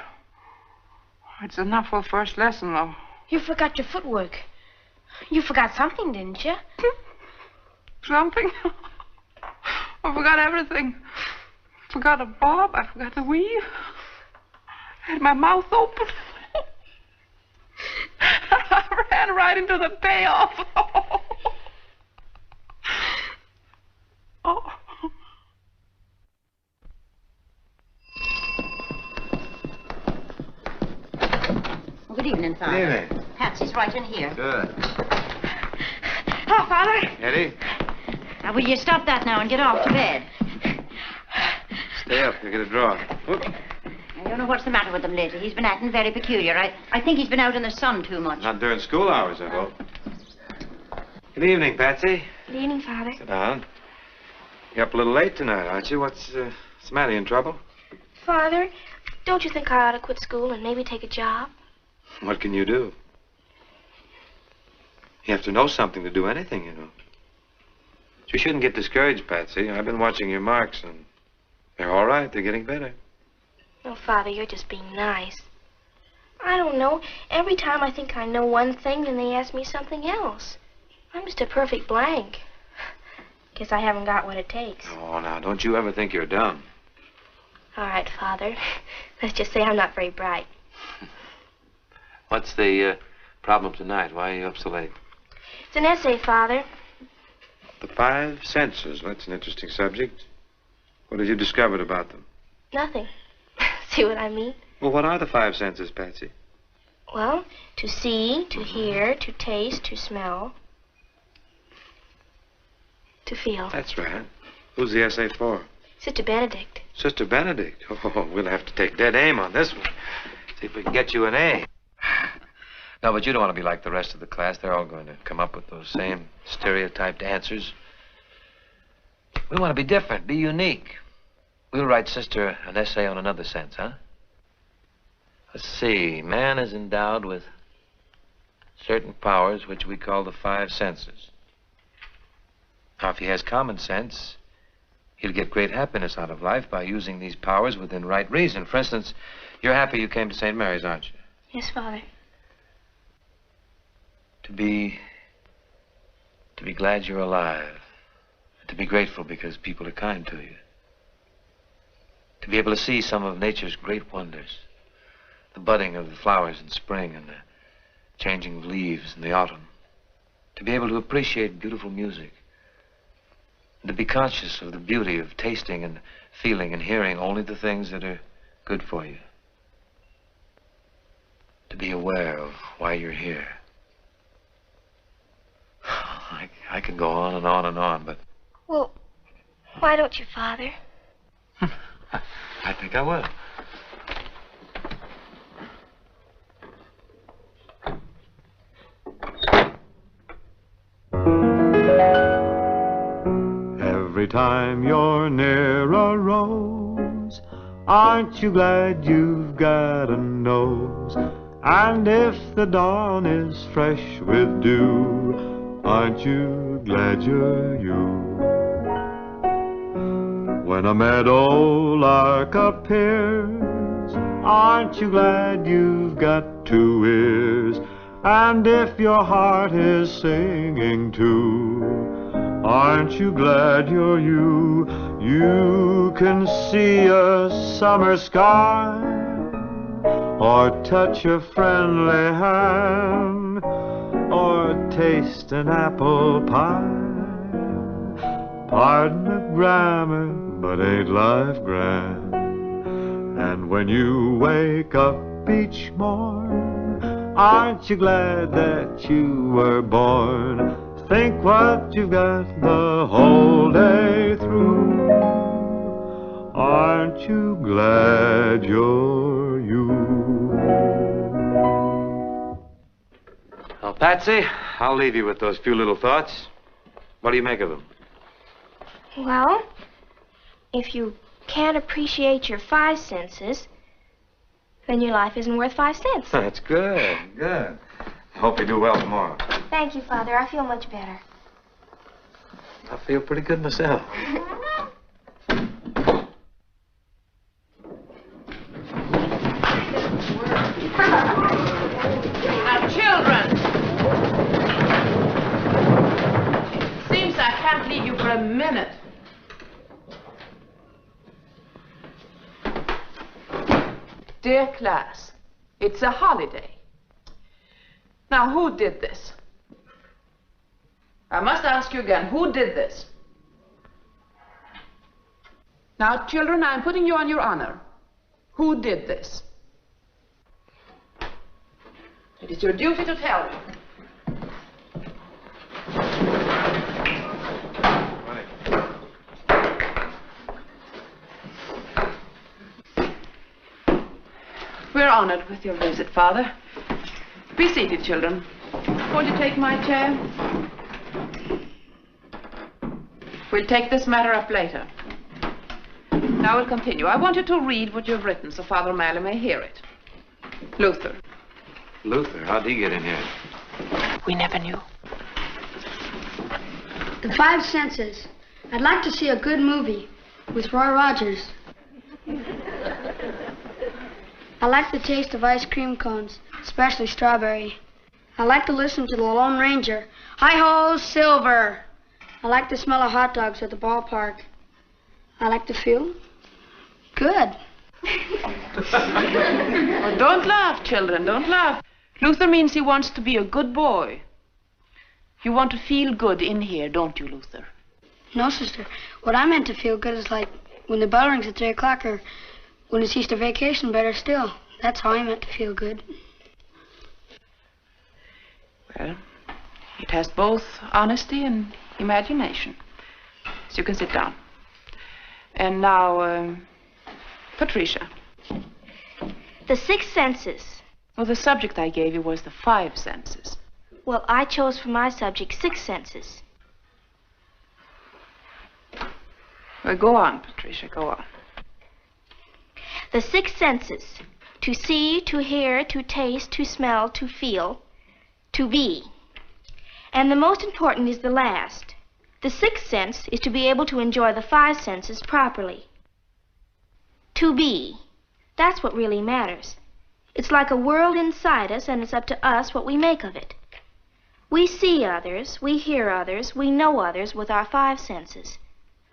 [SPEAKER 6] It's enough for the first lesson, though.
[SPEAKER 5] You forgot your footwork. You forgot something, didn't you?
[SPEAKER 6] Something? I forgot everything. I forgot a bob. I forgot the weave. I had my mouth open. I ran right into the payoff. Oh.
[SPEAKER 1] Well, good evening, Father.
[SPEAKER 2] Good evening.
[SPEAKER 1] Patsy's right in here.
[SPEAKER 2] Good.
[SPEAKER 5] Hello, Father.
[SPEAKER 2] Eddie,
[SPEAKER 1] Now, will you stop that now and get off to bed?
[SPEAKER 2] stay up. You'll get a draw. Whoop.
[SPEAKER 1] I don't know what's the matter with him lately. He's been acting very peculiar. I think he's been out in the sun too much.
[SPEAKER 2] Not during school hours, I hope. Good evening, Patsy.
[SPEAKER 9] Good evening, Father.
[SPEAKER 2] Sit down. You're up a little late tonight, aren't you? What's the matter? You in trouble?
[SPEAKER 9] Father, don't you think I ought to quit school and maybe take a job?
[SPEAKER 2] What can you do? You have to know something to do anything, you know. You shouldn't get discouraged, Patsy. I've been watching your marks, and they're all right. They're getting better.
[SPEAKER 9] Oh, Father, you're just being nice. I don't know. Every time I think I know one thing, then they ask me something else. I'm just a perfect blank. Guess I haven't got what it takes.
[SPEAKER 2] Oh, now, don't you ever think you're dumb.
[SPEAKER 9] All right, Father. Let's just say I'm not very bright.
[SPEAKER 2] What's the problem tonight? Why are you up so late?
[SPEAKER 9] It's an essay, Father.
[SPEAKER 2] The 5 senses. That's an interesting subject. What have you discovered about them?
[SPEAKER 9] Nothing. See what I mean?
[SPEAKER 2] Well, what are the 5 senses, Patsy?
[SPEAKER 9] Well, to see, to hear, to taste, to smell, to feel.
[SPEAKER 2] That's right. Who's the essay for?
[SPEAKER 9] Sister Benedict.
[SPEAKER 2] Sister Benedict. Oh, we'll have to take dead aim on this one. See if we can get you an A. No, but you don't want to be like the rest of the class. They're all going to come up with those same stereotyped answers. We want to be different, be unique. We'll write Sister an essay on another sense, huh? Let's see. Man is endowed with certain powers which we call the 5 senses. Now, if he has common sense, he'll get great happiness out of life by using these powers within right reason. For instance, you're happy you came to St. Mary's, aren't you?
[SPEAKER 9] Yes, Father.
[SPEAKER 2] To be glad you're alive. To be grateful because people are kind to you. To be able to see some of nature's great wonders. The budding of the flowers in spring and the changing of leaves in the autumn. To be able to appreciate beautiful music. And to be conscious of the beauty of tasting and feeling and hearing only the things that are good for you. To be aware of why you're here. I could go on and on and on, but...
[SPEAKER 9] Well, why don't you, Father?
[SPEAKER 2] I think I will.
[SPEAKER 12] Every time you're near a rose, aren't you glad you've got a nose? And if the dawn is fresh with dew, aren't you glad you're you? When a meadow lark appears, aren't you glad you've got 2 ears? And if your heart is singing too, aren't you glad you're you? You can see a summer sky, or touch a friendly hand, or taste an apple pie. Pardon the grammar, but ain't life grand? And when you wake up each morn, aren't you glad that you were born? Think what you've got the whole day through. Aren't you glad you're you?
[SPEAKER 2] Well, Patsy, I'll leave you with those few little thoughts. What do you make of them?
[SPEAKER 9] Well, if you can't appreciate your 5 senses, then your life isn't worth 5 cents.
[SPEAKER 2] That's good, good. I hope you do well tomorrow.
[SPEAKER 9] Thank you, Father. I feel much better.
[SPEAKER 2] I feel pretty good myself.
[SPEAKER 6] a minute. Dear class, it's a holiday. Now, who did this? I must ask you again, who did this? Now, children, I'm putting you on your honor. Who did this? It is your duty to tell me. We're honored with your visit, Father. Be seated, children. Won't you take my chair? We'll take this matter up later. Now we'll continue. I want you to read what you've written so Father O'Malley may hear it. Luther.
[SPEAKER 2] Luther? How'd he get in here?
[SPEAKER 6] We never knew.
[SPEAKER 13] The Five Senses. I'd like to see a good movie with Roy Rogers. I like the taste of ice cream cones, especially strawberry. I like to listen to the Lone Ranger. Hi-ho, Silver! I like the smell of hot dogs at the ballpark. I like to feel good.
[SPEAKER 6] Oh, don't laugh, children, don't laugh. Luther means he wants to be a good boy. You want to feel good in here, don't you, Luther?
[SPEAKER 13] No, sister. What I meant to feel good is like when the bell rings at 3 o'clock or when it's Easter vacation, better still. That's how I meant to feel good.
[SPEAKER 6] Well, it has both honesty and imagination. So you can sit down. And now, Patricia.
[SPEAKER 9] The 6 senses.
[SPEAKER 6] Well, the subject I gave you was the 5 senses.
[SPEAKER 9] Well, I chose for my subject 6 senses.
[SPEAKER 6] Well, go on, Patricia, go on.
[SPEAKER 9] The 6 senses. To see, to hear, to taste, to smell, to feel, to be. And the most important is the last. The 6th sense is to be able to enjoy the 5 senses properly. To be. That's what really matters. It's like a world inside us, and it's up to us what we make of it. We see others, we hear others, we know others with our 5 senses.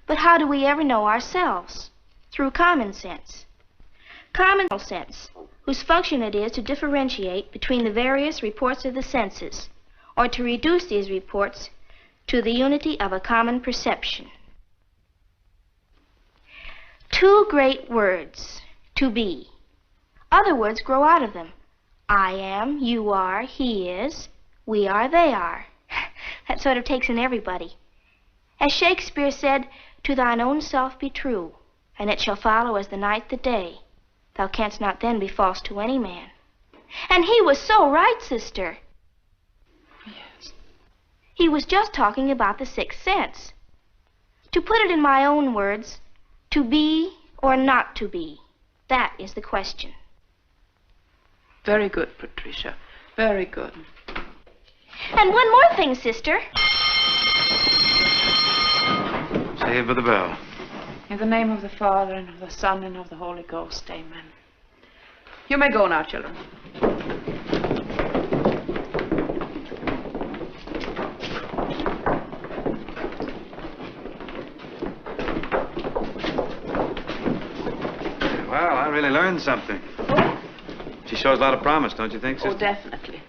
[SPEAKER 9] But how do we ever know ourselves? Through common sense. Common sense, whose function it is to differentiate between the various reports of the senses, or to reduce these reports to the unity of a common perception. 2 great words, to be. Other words grow out of them. I am, you are, he is, we are, they are. That sort of takes in everybody. As Shakespeare said, to thine own self be true, and it shall follow as the night the day. Thou canst not then be false to any man. And he was so right, sister.
[SPEAKER 6] Yes.
[SPEAKER 9] He was just talking about the 6th sense. To put it in my own words, to be or not to be, that is the question.
[SPEAKER 6] Very good, Patricia. Very good.
[SPEAKER 9] And one more thing, sister.
[SPEAKER 2] Saved by the bell.
[SPEAKER 6] In the name of the Father, and of the Son, and of the Holy Ghost, amen. You may go now, children.
[SPEAKER 2] Well, I really learned something. She shows a lot of promise, don't you think, sister?
[SPEAKER 6] Oh, definitely.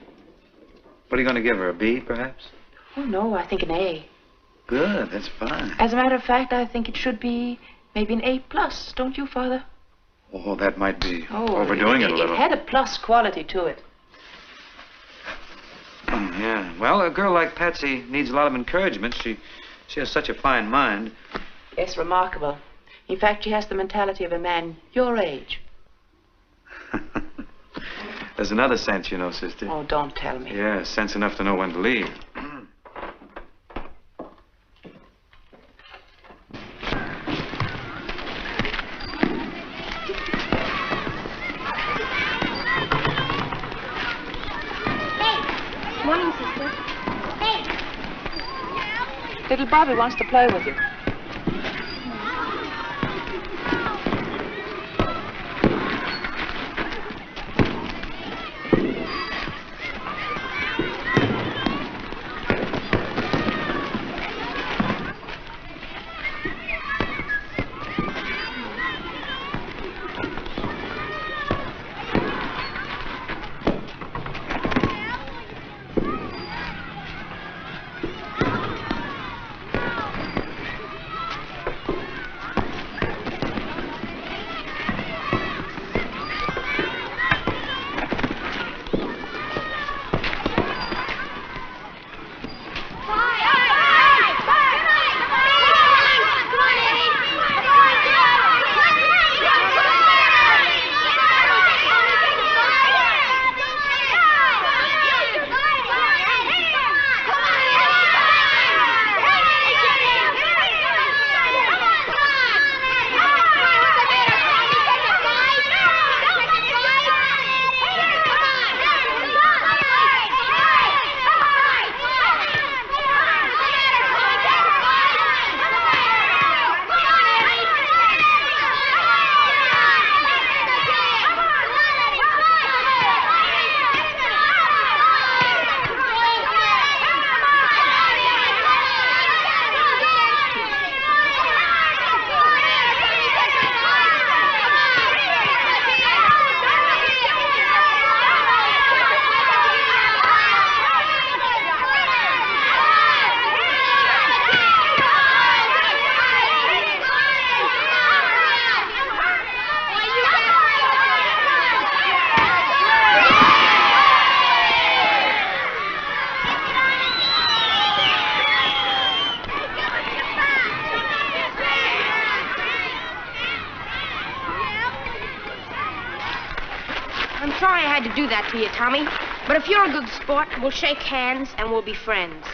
[SPEAKER 2] What are you going to give her, a B, perhaps?
[SPEAKER 6] Oh, no, I think an A.
[SPEAKER 2] Good, that's fine.
[SPEAKER 6] As a matter of fact, I think it should be maybe an A+, don't you, Father?
[SPEAKER 2] Oh, that might be overdoing it a little.
[SPEAKER 6] It had a plus quality to it.
[SPEAKER 2] Yeah. Well, a girl like Patsy needs a lot of encouragement. She has such a fine mind.
[SPEAKER 6] Yes, remarkable. In fact, she has the mentality of a man your age.
[SPEAKER 2] There's another sense, you know, sister.
[SPEAKER 6] Oh, don't tell me.
[SPEAKER 2] Yeah, sense enough to know when to leave.
[SPEAKER 9] Morning, sister.
[SPEAKER 6] Little Bobby wants to play with you.
[SPEAKER 14] do that to you, Tommy. But if you're a good sport, we'll shake hands and we'll be friends.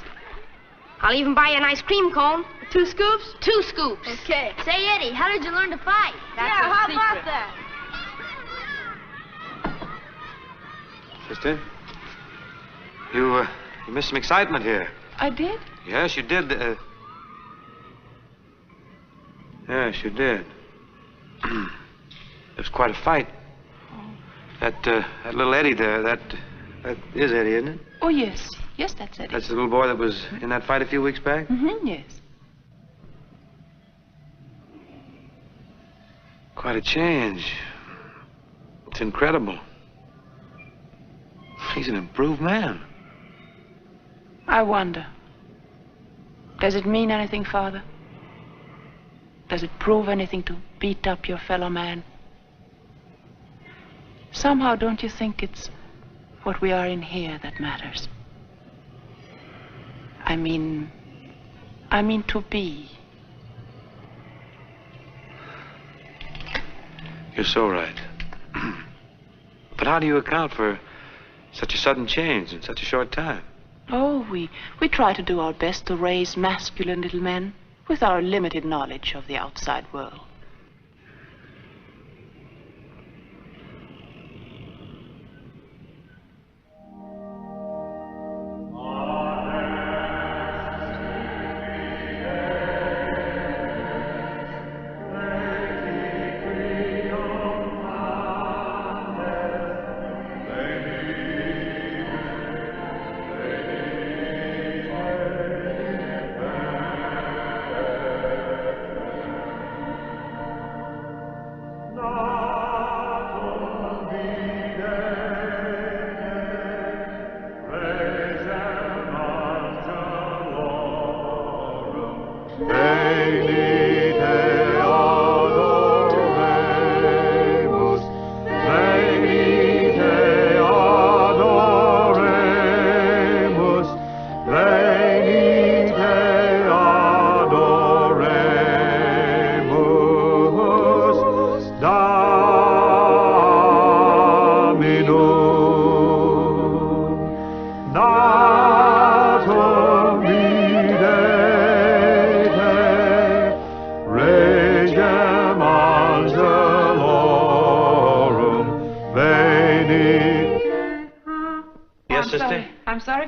[SPEAKER 14] I'll even buy you an ice cream cone.
[SPEAKER 13] 2 scoops?
[SPEAKER 14] 2 scoops.
[SPEAKER 13] Okay.
[SPEAKER 14] Say, Eddie, how did you learn to fight?
[SPEAKER 13] That's how about that?
[SPEAKER 2] Sister, you missed some excitement here.
[SPEAKER 6] I did?
[SPEAKER 2] Yes, you did. Yes, you did. It was quite a fight. That little Eddie there, that is Eddie, isn't it?
[SPEAKER 6] Oh, yes. Yes, that's Eddie.
[SPEAKER 2] That's the little boy that was in that fight a few weeks back?
[SPEAKER 6] Mm-hmm, yes.
[SPEAKER 2] Quite a change. It's incredible. He's an improved man.
[SPEAKER 6] I wonder. Does it mean anything, Father? Does it prove anything to beat up your fellow man? Somehow, don't you think it's what we are in here that matters? I mean to be.
[SPEAKER 2] You're so right. But how do you account for such a sudden change in such a short time?
[SPEAKER 6] Oh, we try to do our best to raise masculine little men with our limited knowledge of the outside world.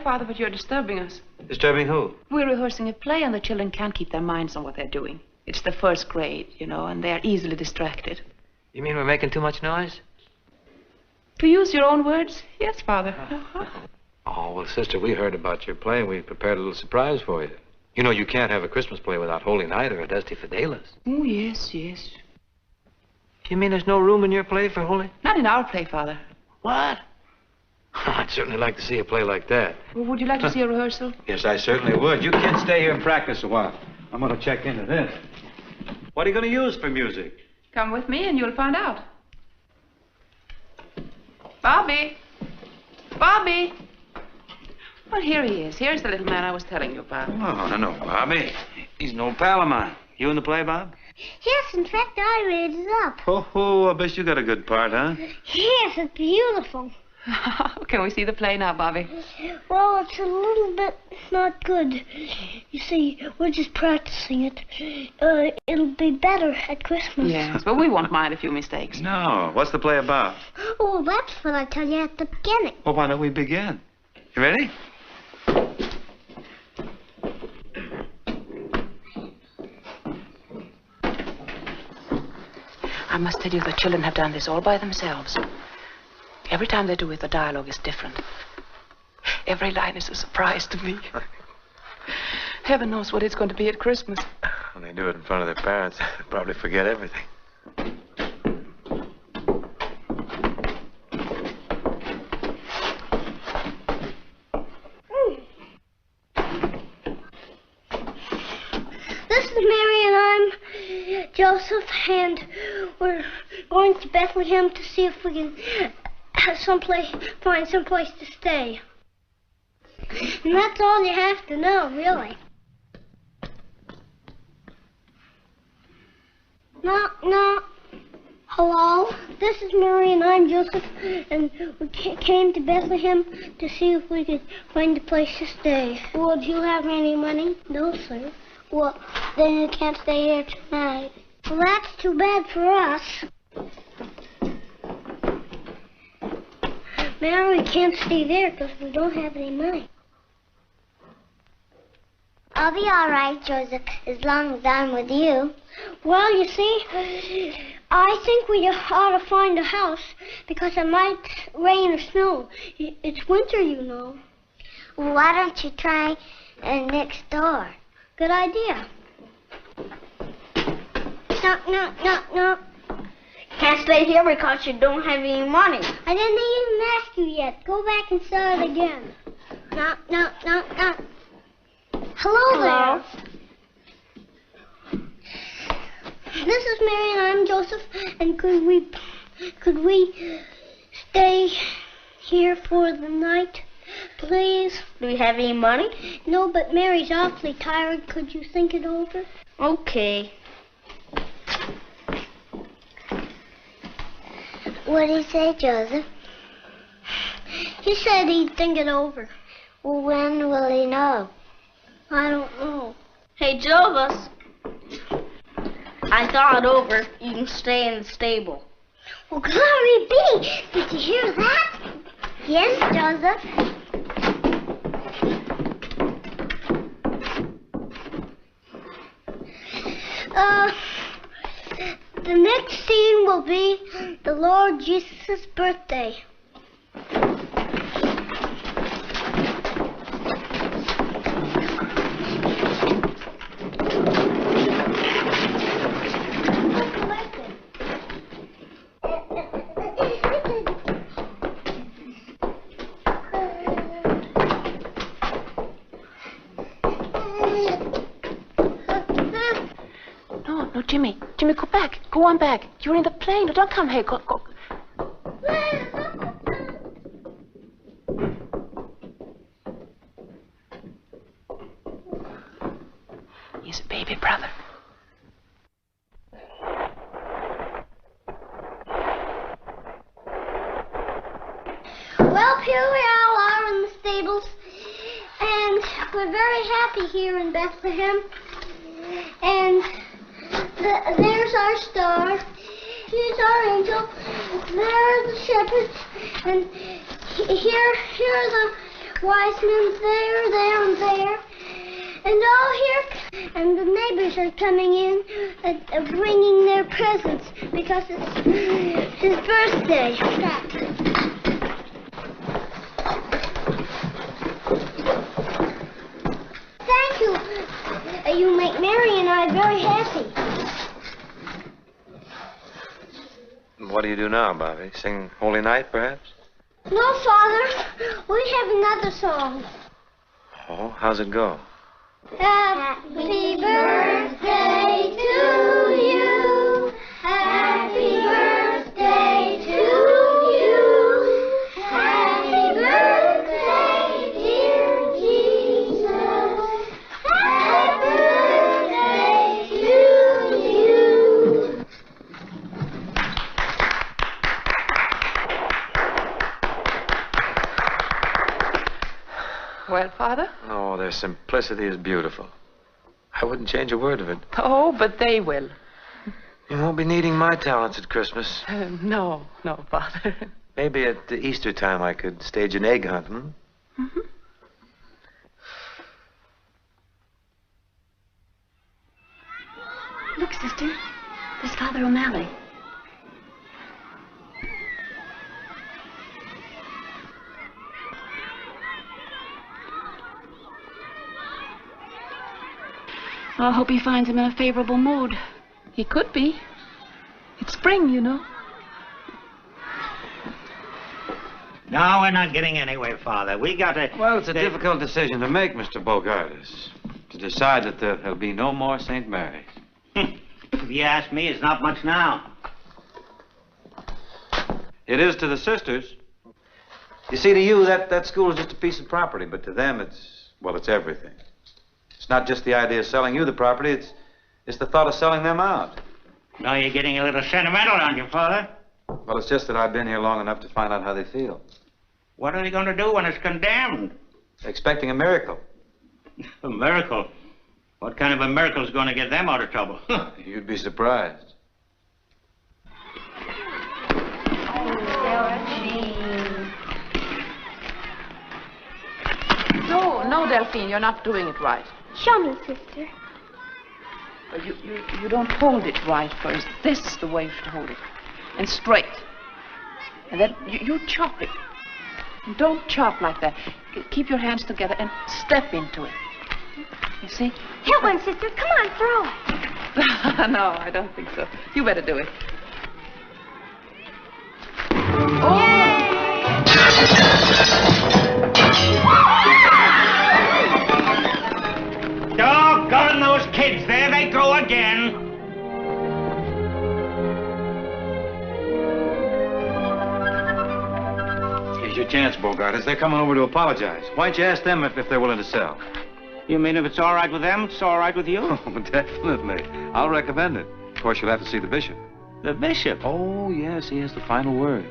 [SPEAKER 6] Father, but you're disturbing us.
[SPEAKER 2] Disturbing who?
[SPEAKER 6] We're rehearsing a play and the children can't keep their minds on what they're doing. It's the first grade, you know, and they're easily distracted.
[SPEAKER 10] You mean we're making too much noise?
[SPEAKER 6] To use your own words, yes, Father.
[SPEAKER 2] Oh, well, Sister, we heard about your play and we prepared a little surprise for you. You know, you can't have a Christmas play without Holy Night or a Dusty Fidelis.
[SPEAKER 6] Oh, yes, yes.
[SPEAKER 10] You mean there's no room in your play for Holy?
[SPEAKER 6] Not in our play, Father.
[SPEAKER 10] What?
[SPEAKER 2] I'd certainly like to see a play like that.
[SPEAKER 6] Well, would you like to see a rehearsal?
[SPEAKER 2] Yes, I certainly would. You kids stay here and practice a while. I'm going to check into this. What are you going to use for music?
[SPEAKER 6] Come with me and you'll find out. Bobby! Bobby! Well, here he is. Here's the little man I was telling you about.
[SPEAKER 2] Oh, no, Bobby. He's an old pal of mine. You in the play, Bob?
[SPEAKER 15] Yes, in fact, I made it up.
[SPEAKER 2] Oh, I bet you got a good part, huh?
[SPEAKER 15] Yes, it's beautiful.
[SPEAKER 6] Can we see the play now, Bobby?
[SPEAKER 15] Well, it's a little bit not good. You see, we're just practicing it. It'll be better at Christmas.
[SPEAKER 6] Yes, but we won't mind a few mistakes.
[SPEAKER 2] No. What's the play about?
[SPEAKER 15] Oh, that's what I tell you at the beginning.
[SPEAKER 2] Well, why don't we begin? You ready?
[SPEAKER 6] I must tell you, the children have done this all by themselves. Every time they do it, the dialogue is different. Every line is a surprise to me. Heaven knows what it's going to be at Christmas.
[SPEAKER 2] When they do it in front of their parents, they'll probably forget everything.
[SPEAKER 15] This is Mary and I'm Joseph, and we're going to Bethlehem to see if we can find someplace to stay. And that's all you have to know, really. Knock, knock. Hello, this is Mary and I'm Joseph, and we came to Bethlehem to see if we could find a place to stay. Well, do you have any money? No, sir. Well, then you can't stay here tonight. Well, that's too bad for us. Mary, we can't stay there because we don't have any money.
[SPEAKER 16] I'll be all right, Joseph, as long as I'm with you.
[SPEAKER 15] Well, you see, I think we ought to find a house because it might rain or snow. It's winter, you know.
[SPEAKER 16] Well, why don't you try next door?
[SPEAKER 15] Good idea.
[SPEAKER 16] Knock, knock, knock, knock.
[SPEAKER 15] Can't stay here because you don't have any money.
[SPEAKER 16] I didn't even ask you yet. Go back and start it again. Knock, knock, knock, knock. Hello there.
[SPEAKER 15] This is Mary and I'm Joseph, and could we stay here for the night, please?
[SPEAKER 14] Do we have any money?
[SPEAKER 15] No, but Mary's awfully tired. Could you think it over?
[SPEAKER 14] Okay.
[SPEAKER 16] What did he say, Joseph?
[SPEAKER 15] He said he'd think it over.
[SPEAKER 16] Well, when will he know?
[SPEAKER 15] I don't know.
[SPEAKER 14] Hey, Joseph. I thought it over. You can stay in the stable.
[SPEAKER 15] Well, glory be! Did you hear that?
[SPEAKER 16] Yes, Joseph.
[SPEAKER 15] The next scene will be the Lord Jesus' birthday.
[SPEAKER 6] No, Jimmy. Jimmy, go back. Go on back. You're in the plane. No, don't come here. Go. He's a baby brother.
[SPEAKER 15] Well, here we all are in the stables, and we're very happy here in Bethlehem. And there's our star. Here's our angel. There are the shepherds. And here are the wise men there, and there. And all here, and the neighbors are coming in, bringing their presents because it's his birthday. Thank you. You make Mary and I very happy.
[SPEAKER 2] What do you do now, Bobby? Sing Holy Night, perhaps?
[SPEAKER 15] No, Father. We have another song.
[SPEAKER 2] Oh, how's it go?
[SPEAKER 15] Happy birthday to you. Happy birthday to you. Happy birthday, dear Jesus. Happy birthday to you.
[SPEAKER 6] Well, Father?
[SPEAKER 2] Oh, their simplicity is beautiful. I wouldn't change a word of it.
[SPEAKER 6] Oh, but they will.
[SPEAKER 2] You won't be needing my talents at Christmas.
[SPEAKER 6] No, Father.
[SPEAKER 2] Maybe at the Easter time I could stage an egg hunt, hmm?
[SPEAKER 6] Mm-hmm.
[SPEAKER 4] Look, sister. There's Father O'Malley. I hope he finds him in a favorable mood.
[SPEAKER 6] He could be. It's spring, you know.
[SPEAKER 8] No, we're not getting anywhere, Father. We got to...
[SPEAKER 2] Well, it's a difficult decision to make, Mr. Bogardus. To decide that there'll be no more St. Mary's.
[SPEAKER 8] If you ask me, it's not much now.
[SPEAKER 2] It is to the sisters. You see, to you, that school is just a piece of property, but to them, it's everything. It's not just the idea of selling you the property, it's the thought of selling them out.
[SPEAKER 8] Now you're getting a little sentimental, aren't you, Father?
[SPEAKER 2] Well, it's just that I've been here long enough to find out how they feel.
[SPEAKER 8] What are they going to do when it's condemned?
[SPEAKER 2] Expecting a miracle.
[SPEAKER 8] A miracle? What kind of a miracle is going to get them out of trouble?
[SPEAKER 2] You'd be surprised.
[SPEAKER 6] No, Delphine, you're not doing it right.
[SPEAKER 15] Show me, sister.
[SPEAKER 6] You don't hold it right first. This is the way to hold it. And straight. And then you chop it. And don't chop like that. Keep your hands together and step into it. You see?
[SPEAKER 15] Hit one, sister. Come on, throw it.
[SPEAKER 6] No, I don't think so. You better do it.
[SPEAKER 8] Doggone those kids. There they go again.
[SPEAKER 2] Here's your chance, Bogardus. They're coming over to apologize. Why don't you ask them if they're willing to sell?
[SPEAKER 8] You mean if it's all right with them, it's all right with you?
[SPEAKER 2] Oh, definitely. I'll recommend it. Of course, you'll have to see the bishop.
[SPEAKER 8] The bishop?
[SPEAKER 2] Oh, yes, he has the final word.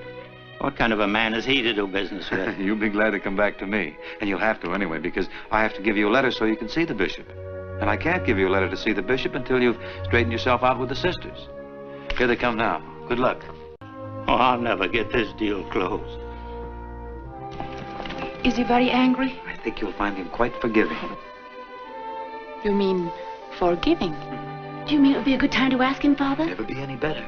[SPEAKER 8] What kind of a man is he to do business with?
[SPEAKER 2] You'll be glad to come back to me. And you'll have to anyway, because I have to give you a letter so you can see the bishop. And I can't give you a letter to see the bishop until you've straightened yourself out with the sisters. Here they come now. Good luck.
[SPEAKER 8] Oh, I'll never get this deal closed.
[SPEAKER 6] Is he very angry?
[SPEAKER 2] I think you'll find him quite forgiving.
[SPEAKER 6] You mean forgiving?
[SPEAKER 4] Do you mean it would be a good time to ask him, Father?
[SPEAKER 2] Never be any better.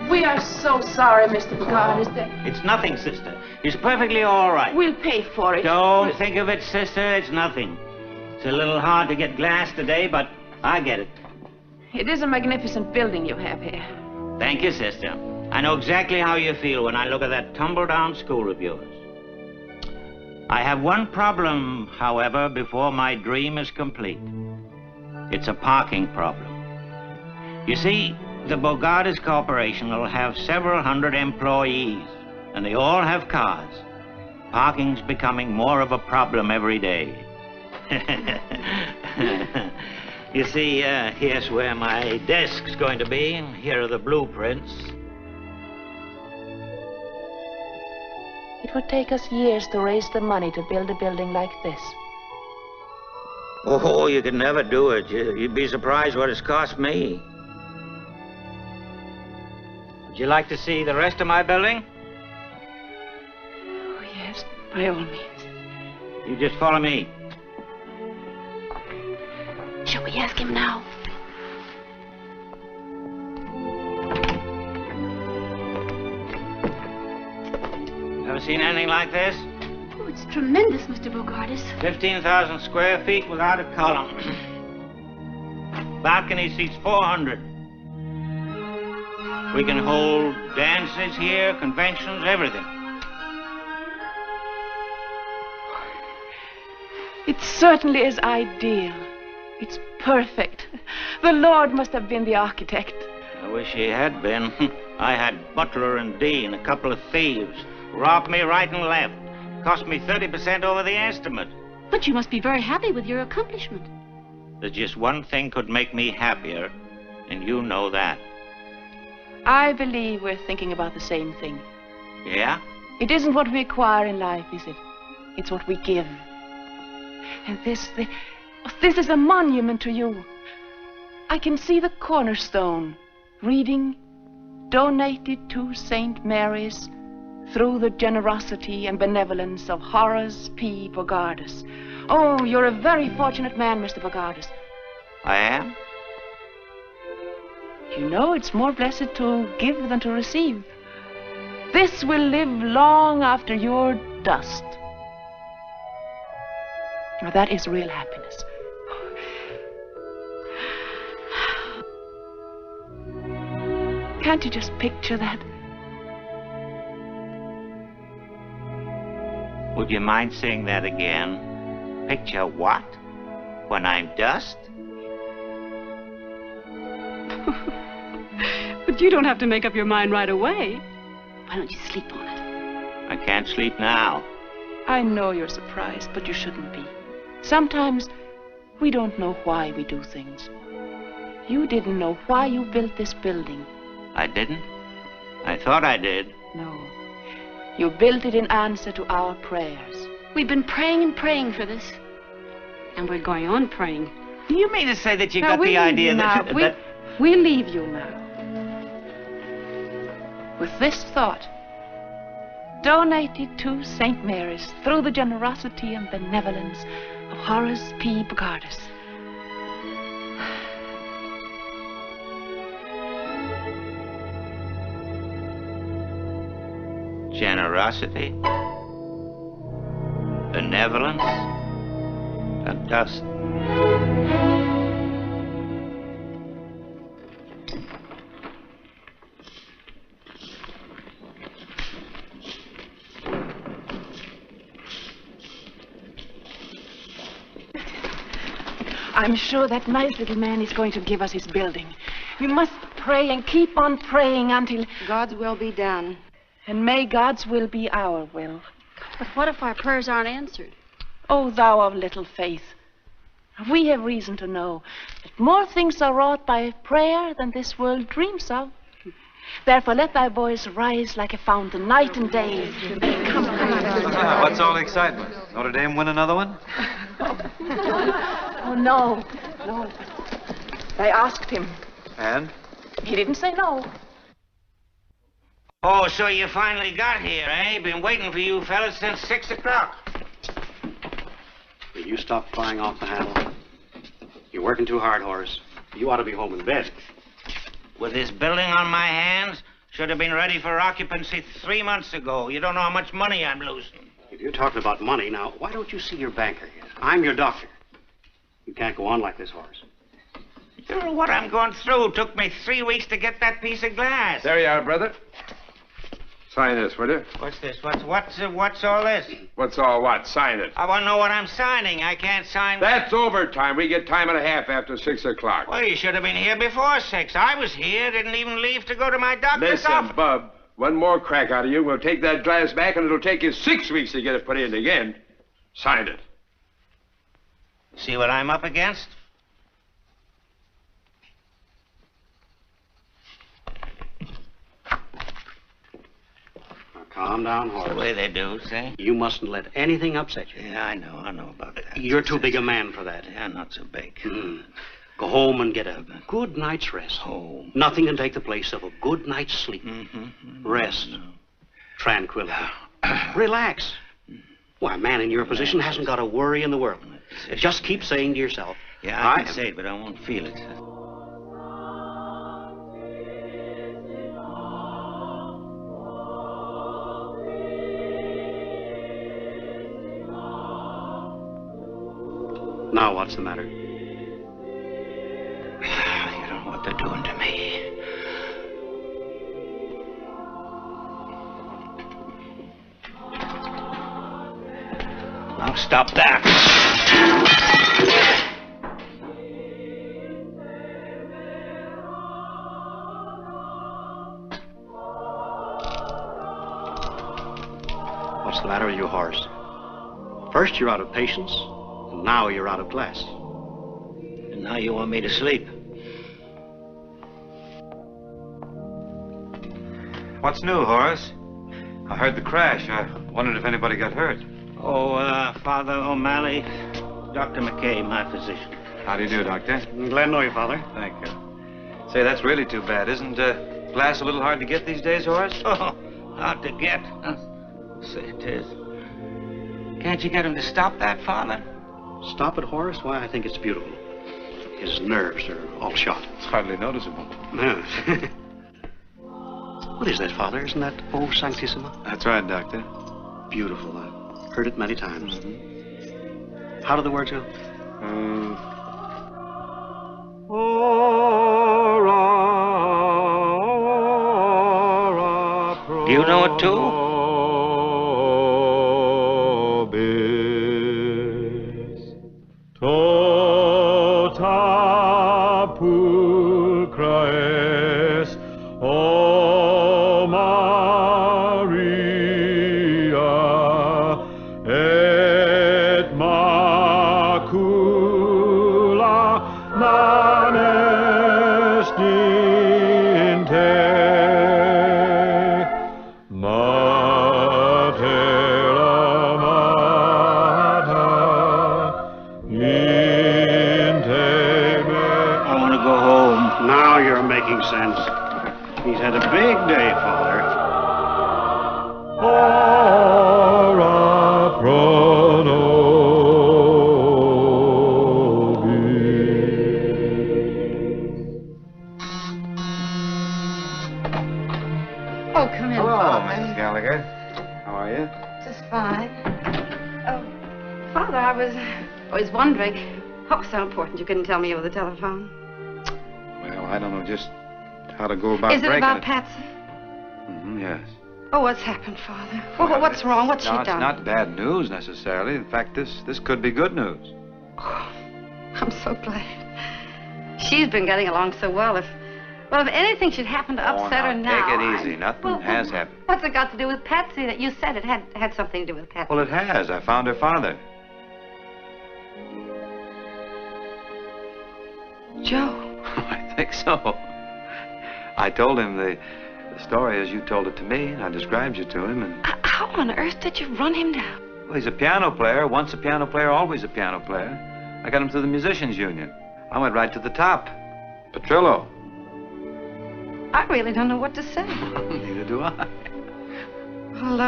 [SPEAKER 6] We are so sorry, Mr. Bogardus.
[SPEAKER 8] It's nothing, sister. He's perfectly all right.
[SPEAKER 6] We'll pay for it.
[SPEAKER 8] Don't think of it, sister. It's nothing. It's a little hard to get glass today, but I get it.
[SPEAKER 6] It is a magnificent building you have here.
[SPEAKER 8] Thank you, sister. I know exactly how you feel when I look at that tumble-down school of yours. I have one problem, however, before my dream is complete. It's a parking problem. You see, the Bogardus Corporation will have several hundred employees, and they all have cars. Parking's becoming more of a problem every day. You see, here's where my desk's going to be, and here are the blueprints.
[SPEAKER 6] It would take us years to raise the money to build a building like this.
[SPEAKER 8] Oh, you could never do it. You'd be surprised what it's cost me. Would you like to see the rest of my building?
[SPEAKER 6] Oh, yes, by all means.
[SPEAKER 8] You just follow me.
[SPEAKER 4] Shall we ask him now?
[SPEAKER 8] Ever seen anything like this?
[SPEAKER 4] Oh, it's tremendous, Mr. Bogardus.
[SPEAKER 8] 15,000 square feet without a column. Balcony seats 400. We can hold dances here, conventions, everything.
[SPEAKER 6] It certainly is ideal. It's perfect. The Lord must have been the architect.
[SPEAKER 8] I wish he had been. I had Butler and Dean, a couple of thieves. Robbed me right and left. Cost me 30% over the estimate.
[SPEAKER 4] But you must be very happy with your accomplishment.
[SPEAKER 8] There's just one thing could make me happier, and you know that.
[SPEAKER 6] I believe we're thinking about the same thing.
[SPEAKER 8] Yeah?
[SPEAKER 6] It isn't what we acquire in life, is it? It's what we give. And this is a monument to you. I can see the cornerstone reading, donated to St. Mary's through the generosity and benevolence of Horace P. Bogardus. Oh, you're a very fortunate man, Mr. Bogardus.
[SPEAKER 8] I am?
[SPEAKER 6] You know, it's more blessed to give than to receive. This will live long after you're dust. Now, that is real happiness. Can't you just picture that?
[SPEAKER 8] Would you mind saying that again? Picture what? When I'm dust?
[SPEAKER 4] But you don't have to make up your mind right away. Why don't you sleep on it?
[SPEAKER 8] I can't sleep now.
[SPEAKER 6] I know you're surprised, but you shouldn't be. Sometimes We don't know why we do things. You didn't know why you built this building.
[SPEAKER 8] I didn't? I thought I did.
[SPEAKER 6] No. You built it in answer to our prayers.
[SPEAKER 4] We've been praying and praying for this. And we're going on praying.
[SPEAKER 8] Do you mean to say that you
[SPEAKER 6] Now,
[SPEAKER 8] got the idea
[SPEAKER 6] now.
[SPEAKER 8] that...
[SPEAKER 6] We'll leave you now. With this thought, donated to St. Mary's through the generosity and benevolence of Horace P. Bogardus.
[SPEAKER 8] Generosity, benevolence, and dust.
[SPEAKER 6] I'm sure that nice little man is going to give us his building. We must pray and keep on praying until
[SPEAKER 5] God's will be done.
[SPEAKER 6] And may God's will be our will.
[SPEAKER 4] But what if our prayers aren't answered?
[SPEAKER 6] O thou of little faith, we have reason to know that more things are wrought by prayer than this world dreams of. Therefore let thy voice rise like a fountain night and day. Come on.
[SPEAKER 2] What's all the excitement? Notre Dame win another one?
[SPEAKER 6] Oh, no. No. I asked him.
[SPEAKER 2] And?
[SPEAKER 6] He didn't say no.
[SPEAKER 8] Oh, so you finally got here, eh? Been waiting for you fellas since 6 o'clock.
[SPEAKER 11] Will you stop flying off the handle? You're working too hard, Horace. You ought to be home in bed.
[SPEAKER 8] With this building on my hands, should have been ready for occupancy 3 months ago. You don't know how much money I'm losing.
[SPEAKER 11] If you're talking about money, now, why don't you see your banker here? I'm your doctor. You can't go on like this, Horace.
[SPEAKER 8] You know what I'm going through. Took me 3 weeks to get that piece of glass.
[SPEAKER 17] There you are, brother. Sign this, will you?
[SPEAKER 8] What's this? What's all this?
[SPEAKER 17] What's all what? Sign it.
[SPEAKER 8] I want to know what I'm signing. I can't sign...
[SPEAKER 17] That's overtime. We get time and a half after 6 o'clock.
[SPEAKER 8] Well, you should have been here before 6. I was here. Didn't even leave to go to my doctor's
[SPEAKER 17] Listen,
[SPEAKER 8] office.
[SPEAKER 17] Bub. One more crack out of you. We'll take that glass back, and it'll take you 6 weeks to get it put in again. Sign it.
[SPEAKER 8] See what I'm up against?
[SPEAKER 11] Calm down, Horace.
[SPEAKER 8] The way they do, see?
[SPEAKER 11] You mustn't let anything upset you.
[SPEAKER 8] Yeah, I know about that.
[SPEAKER 11] You're too big a man for that.
[SPEAKER 8] Yeah, not so big.
[SPEAKER 11] Go home and get a good night's rest.
[SPEAKER 8] Home.
[SPEAKER 11] Nothing can take the place of a good night's sleep. Rest. Tranquility. Relax. Why, a man in your position hasn't got a worry in the world. Just keep saying to yourself...
[SPEAKER 8] Yeah, I can say it, but I won't feel it.
[SPEAKER 11] Now what's the matter?
[SPEAKER 8] You don't know what they're doing to me. Now stop that.
[SPEAKER 11] What's the matter with you, Horace? First you're out of patience, and now you're out of class.
[SPEAKER 8] And now you want me to sleep.
[SPEAKER 2] What's new, Horace? I heard the crash. I wondered if anybody got hurt.
[SPEAKER 8] Oh, Father O'Malley, Dr. McKay, my physician.
[SPEAKER 2] How do you do, Doctor?
[SPEAKER 11] Glad to know you, Father.
[SPEAKER 2] Thank you. Say, that's really too bad. Isn't glass a little hard to get these days, Horace?
[SPEAKER 8] Oh, hard to get. Say it is. Can't you get him to stop that, Father?
[SPEAKER 11] Stop it, Horace? Why, I think it's beautiful. His nerves are all shot.
[SPEAKER 2] It's hardly noticeable.
[SPEAKER 11] No. What is that, Father? Isn't that O Sanctissima?
[SPEAKER 2] That's right, Doctor.
[SPEAKER 11] Beautiful. I've heard it many times. How do the words go?
[SPEAKER 8] Do you know it too?
[SPEAKER 5] fine. Oh, Father, I was wondering. Oh, so important you couldn't tell me over the telephone.
[SPEAKER 2] Well, I don't know just how to go about
[SPEAKER 5] Is it
[SPEAKER 2] breaking
[SPEAKER 5] about Patsy?
[SPEAKER 2] Yes.
[SPEAKER 5] Oh, what's happened, Father? Well, what's wrong? What's she
[SPEAKER 2] No, it's
[SPEAKER 5] done?
[SPEAKER 2] not bad news, necessarily. In fact, this could be good news.
[SPEAKER 5] Oh, I'm so glad. She's been getting along so well. If anything should happen to upset her now...
[SPEAKER 2] Take it easy. Nothing has happened.
[SPEAKER 5] What's it got to do with Patsy that you said it had something to do with Patsy?
[SPEAKER 2] Well, it has. I found her father.
[SPEAKER 5] Joe.
[SPEAKER 2] I think so. I told him the story as you told it to me, and I described you to him, and...
[SPEAKER 5] How on earth did you run him down?
[SPEAKER 2] Well, he's a piano player. Once a piano player, always a piano player. I got him through the musicians' union. I went right to the top. Petrillo.
[SPEAKER 5] I really don't know what to say.
[SPEAKER 2] Neither do I.
[SPEAKER 5] Well,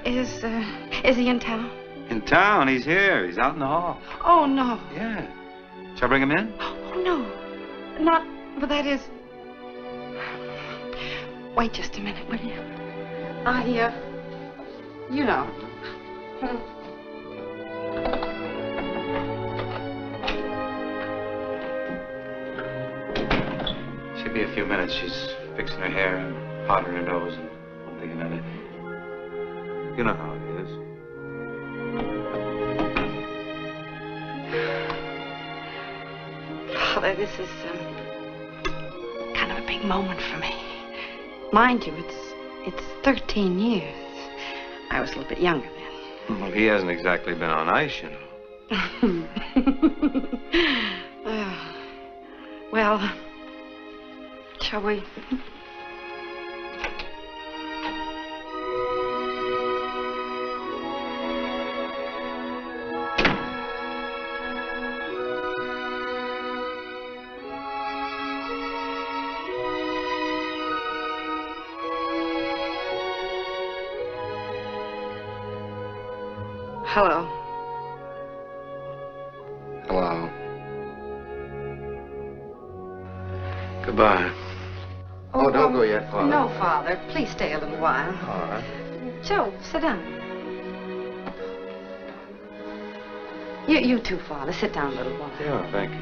[SPEAKER 5] is he in town?
[SPEAKER 2] In town? He's here. He's out in the hall.
[SPEAKER 5] Oh, no.
[SPEAKER 2] Yeah. Shall I bring him in?
[SPEAKER 5] Oh, no. Not, but that is... Wait just a minute, will you? You know.
[SPEAKER 2] She'll be a few minutes. She's fixing her hair and powdering her nose and one thing and another. You know how it is.
[SPEAKER 5] Father, this is kind of a big moment for me. Mind you, it's 13 years. I was a little bit younger then.
[SPEAKER 2] Well, he hasn't exactly been on ice, you know.
[SPEAKER 5] Well, shall we? Hello.
[SPEAKER 2] Hello. Goodbye. Oh, don't go yet, Father.
[SPEAKER 5] No, Father. Please stay a little while.
[SPEAKER 2] All right.
[SPEAKER 5] Joe, sit down. You too, Father. Sit down a little while.
[SPEAKER 2] Yeah, thank you.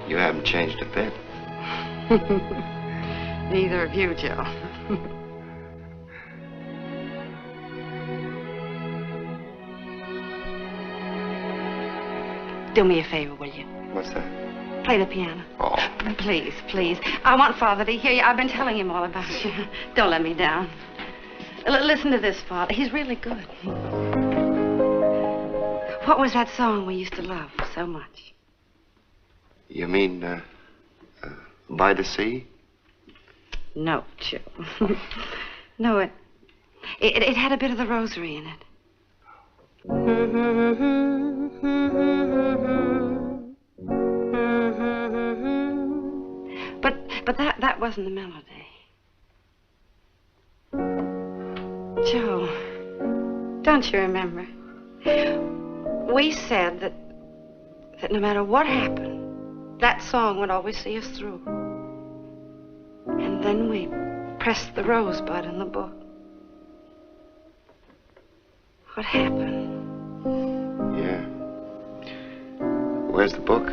[SPEAKER 2] You haven't changed a bit.
[SPEAKER 5] Neither of you, Joe. Do me a favor, will you?
[SPEAKER 2] What's that?
[SPEAKER 5] Play the piano.
[SPEAKER 2] Oh.
[SPEAKER 5] Please, please. I want Father to hear you. I've been telling him all about you. Don't let me down. Listen to this, Father. He's really good. What was that song we used to love so much?
[SPEAKER 2] You mean, by the sea?
[SPEAKER 5] No, Joe. No, it had a bit of the rosary in it. But that wasn't the melody. Joe, don't you remember? We said that no matter what happened, that song would always see us through. And then we pressed the rosebud in the book. What happened?
[SPEAKER 2] Yeah. Where's the book?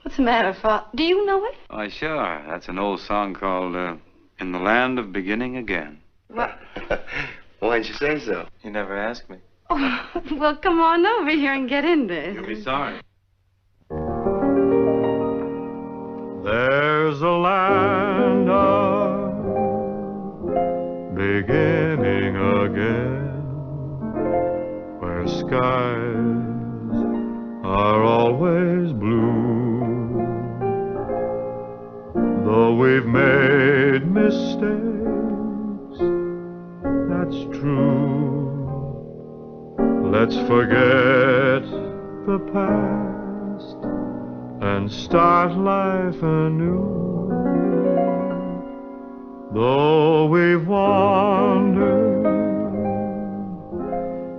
[SPEAKER 5] What's the matter, Father? Do you know it?
[SPEAKER 2] Why, sure. That's an old song called, In the Land of Beginning Again.
[SPEAKER 5] What?
[SPEAKER 2] Why'd you say so? You never asked me.
[SPEAKER 5] Oh, well, come on over here and get in there.
[SPEAKER 2] You'll be sorry.
[SPEAKER 12] There's a land of beginning again, where skies are always blue. Though we've made mistakes, that's true. Let's forget the past and start life anew. Though we've wandered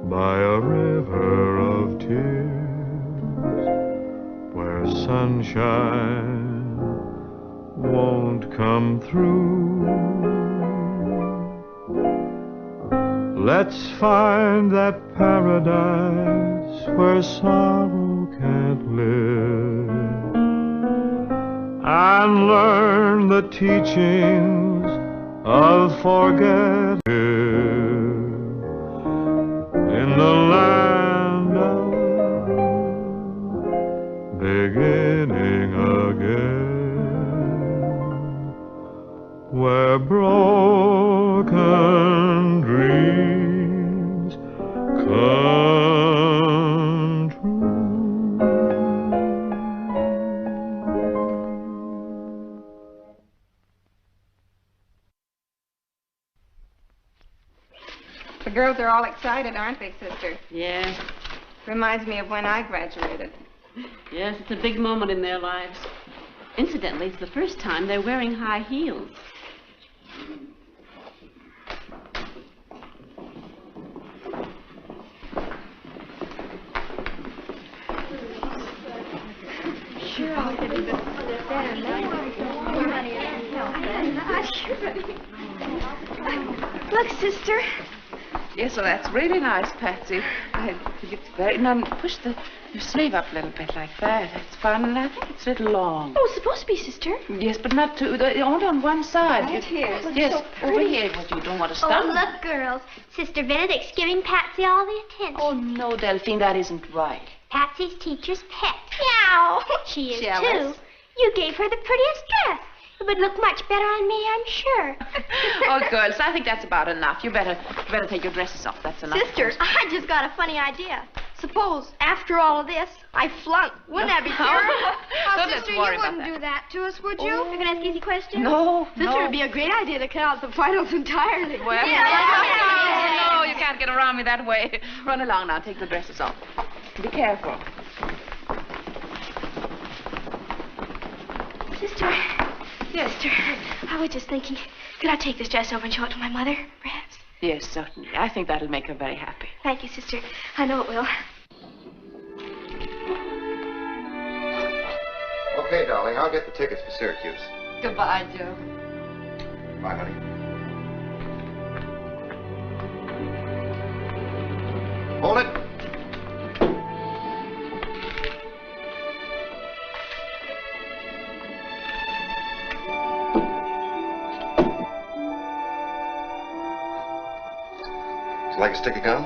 [SPEAKER 12] by a river of tears, where sunshine won't come through. Let's find that paradise where sorrow can't live, and learn the teachings of forgetting in the land of beginning again, where broken dreams come true.
[SPEAKER 18] The girls are all excited, aren't they, sister?
[SPEAKER 4] Yes.
[SPEAKER 18] Reminds me of when I graduated.
[SPEAKER 4] Yes, it's a big moment in their lives. Incidentally, it's the first time they're wearing high heels.
[SPEAKER 18] Sure, I'll get it.
[SPEAKER 3] Look, sister.
[SPEAKER 6] Yes, well, that's really nice, Patsy. I think it's very... Now, push your sleeve up a little bit like that. That's fine, and I think it's a little long.
[SPEAKER 9] Oh, it's supposed to be, sister.
[SPEAKER 6] Yes, but not too... Only on one side.
[SPEAKER 3] Right here.
[SPEAKER 6] Yes,
[SPEAKER 3] So
[SPEAKER 6] over here. Well, you don't want to
[SPEAKER 16] Oh,
[SPEAKER 6] stop.
[SPEAKER 16] look, girls. Sister Benedict's giving Patsy all the attention.
[SPEAKER 6] Oh, no, Delphine, that isn't right.
[SPEAKER 16] Patsy's teacher's pet. Meow. She is,
[SPEAKER 6] Jealous.
[SPEAKER 16] too. You gave her the prettiest dress. It would look much better on me, I'm sure.
[SPEAKER 6] Oh, girls, I think that's about enough. You better take your dresses off. That's enough.
[SPEAKER 3] Sister, I just got a funny idea. Suppose, after all of this, I flunk. Wouldn't that be terrible?
[SPEAKER 6] Don't let's worry
[SPEAKER 3] you
[SPEAKER 6] about
[SPEAKER 3] wouldn't
[SPEAKER 6] that.
[SPEAKER 3] do that to us, would you?
[SPEAKER 16] You're going to ask easy questions?
[SPEAKER 6] No,
[SPEAKER 3] Sister,
[SPEAKER 6] no.
[SPEAKER 3] it'd be a great idea to cut out the finals entirely.
[SPEAKER 6] Well, no, you can't get around me that way. Run along now. Take the dresses off. Be careful.
[SPEAKER 9] Sister.
[SPEAKER 6] Yes.
[SPEAKER 9] Sister, I was just thinking, could I take this dress over and show it to my mother, perhaps?
[SPEAKER 6] Yes, certainly. I think that'll make her very happy.
[SPEAKER 9] Thank you, sister. I know it will.
[SPEAKER 2] Okay, darling, I'll get the tickets for Syracuse.
[SPEAKER 3] Goodbye, Joe.
[SPEAKER 2] Bye, honey. Hold it. Would you like a stick of gum?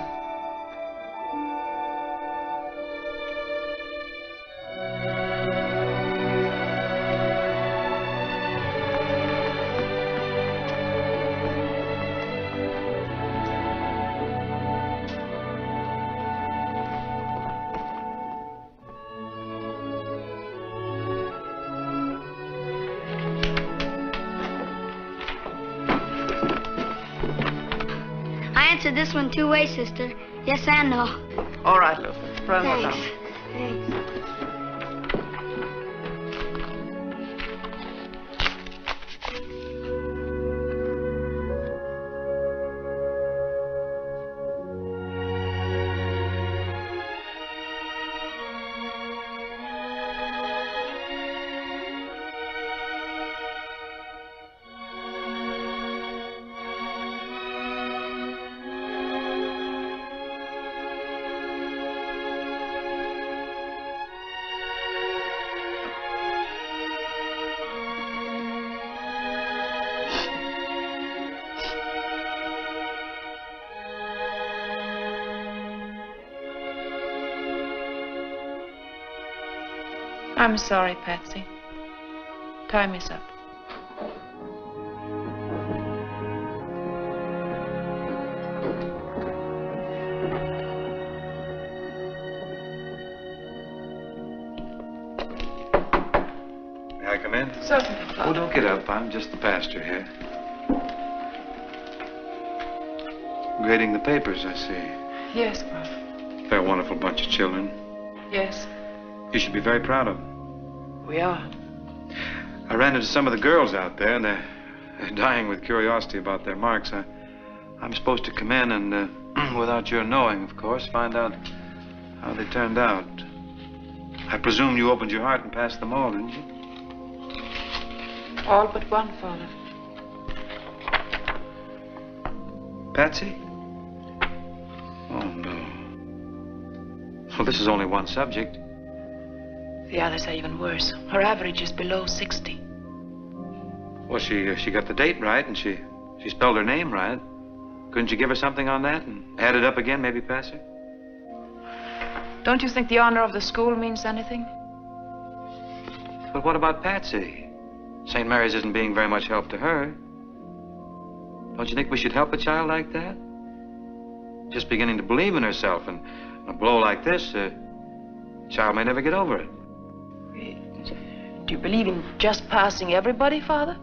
[SPEAKER 13] I answered this one 2 ways, sister. Yes and no.
[SPEAKER 6] All right, Luther. Run along.
[SPEAKER 13] Thanks. Thanks.
[SPEAKER 6] I'm sorry, Patsy. Time is up.
[SPEAKER 2] May I come in?
[SPEAKER 6] Certainly,
[SPEAKER 2] Oh,
[SPEAKER 6] Father.
[SPEAKER 2] don't get up. I'm just the pastor here. Grading the papers, I see.
[SPEAKER 6] Yes, Father.
[SPEAKER 2] They're a wonderful bunch of children.
[SPEAKER 6] Yes,
[SPEAKER 2] You should be very proud of them.
[SPEAKER 6] we are.
[SPEAKER 2] I ran into some of the girls out there, and they're dying with curiosity about their marks. I'm supposed to come in and, without your knowing, of course, find out how they turned out. I presume you opened your heart and passed them all, didn't you?
[SPEAKER 6] All but one, Father.
[SPEAKER 2] Patsy? Oh, no. Well, this is only one subject.
[SPEAKER 6] The others are even worse. Her average is below 60.
[SPEAKER 2] Well, she got the date right, and she spelled her name right. Couldn't you give her something on that and add it up again, maybe pass her?
[SPEAKER 6] Don't you think the honor of the school means anything?
[SPEAKER 2] But what about Patsy? St. Mary's isn't being very much help to her. Don't you think we should help a child like that? Just beginning to believe in herself, and a blow like this, a child may never get over it.
[SPEAKER 6] Do you believe in just passing everybody, Father?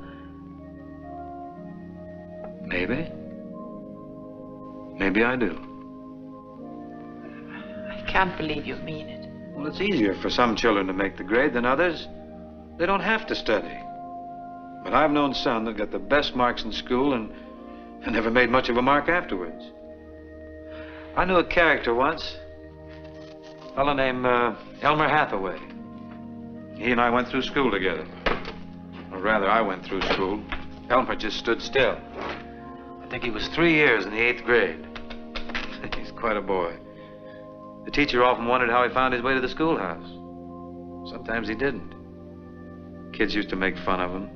[SPEAKER 2] Maybe. Maybe I do.
[SPEAKER 6] I can't believe you mean it.
[SPEAKER 2] Well, it's easier for some children to make the grade than others. They don't have to study. But I've known some that got the best marks in school and never made much of a mark afterwards. I knew a character once, a fellow named Elmer Hathaway. He and I went through school together. Or rather, I went through school. Elmer just stood still. I think he was 3 years in the 8th grade. He's quite a boy. The teacher often wondered how he found his way to the schoolhouse. Sometimes he didn't. Kids used to make fun of him.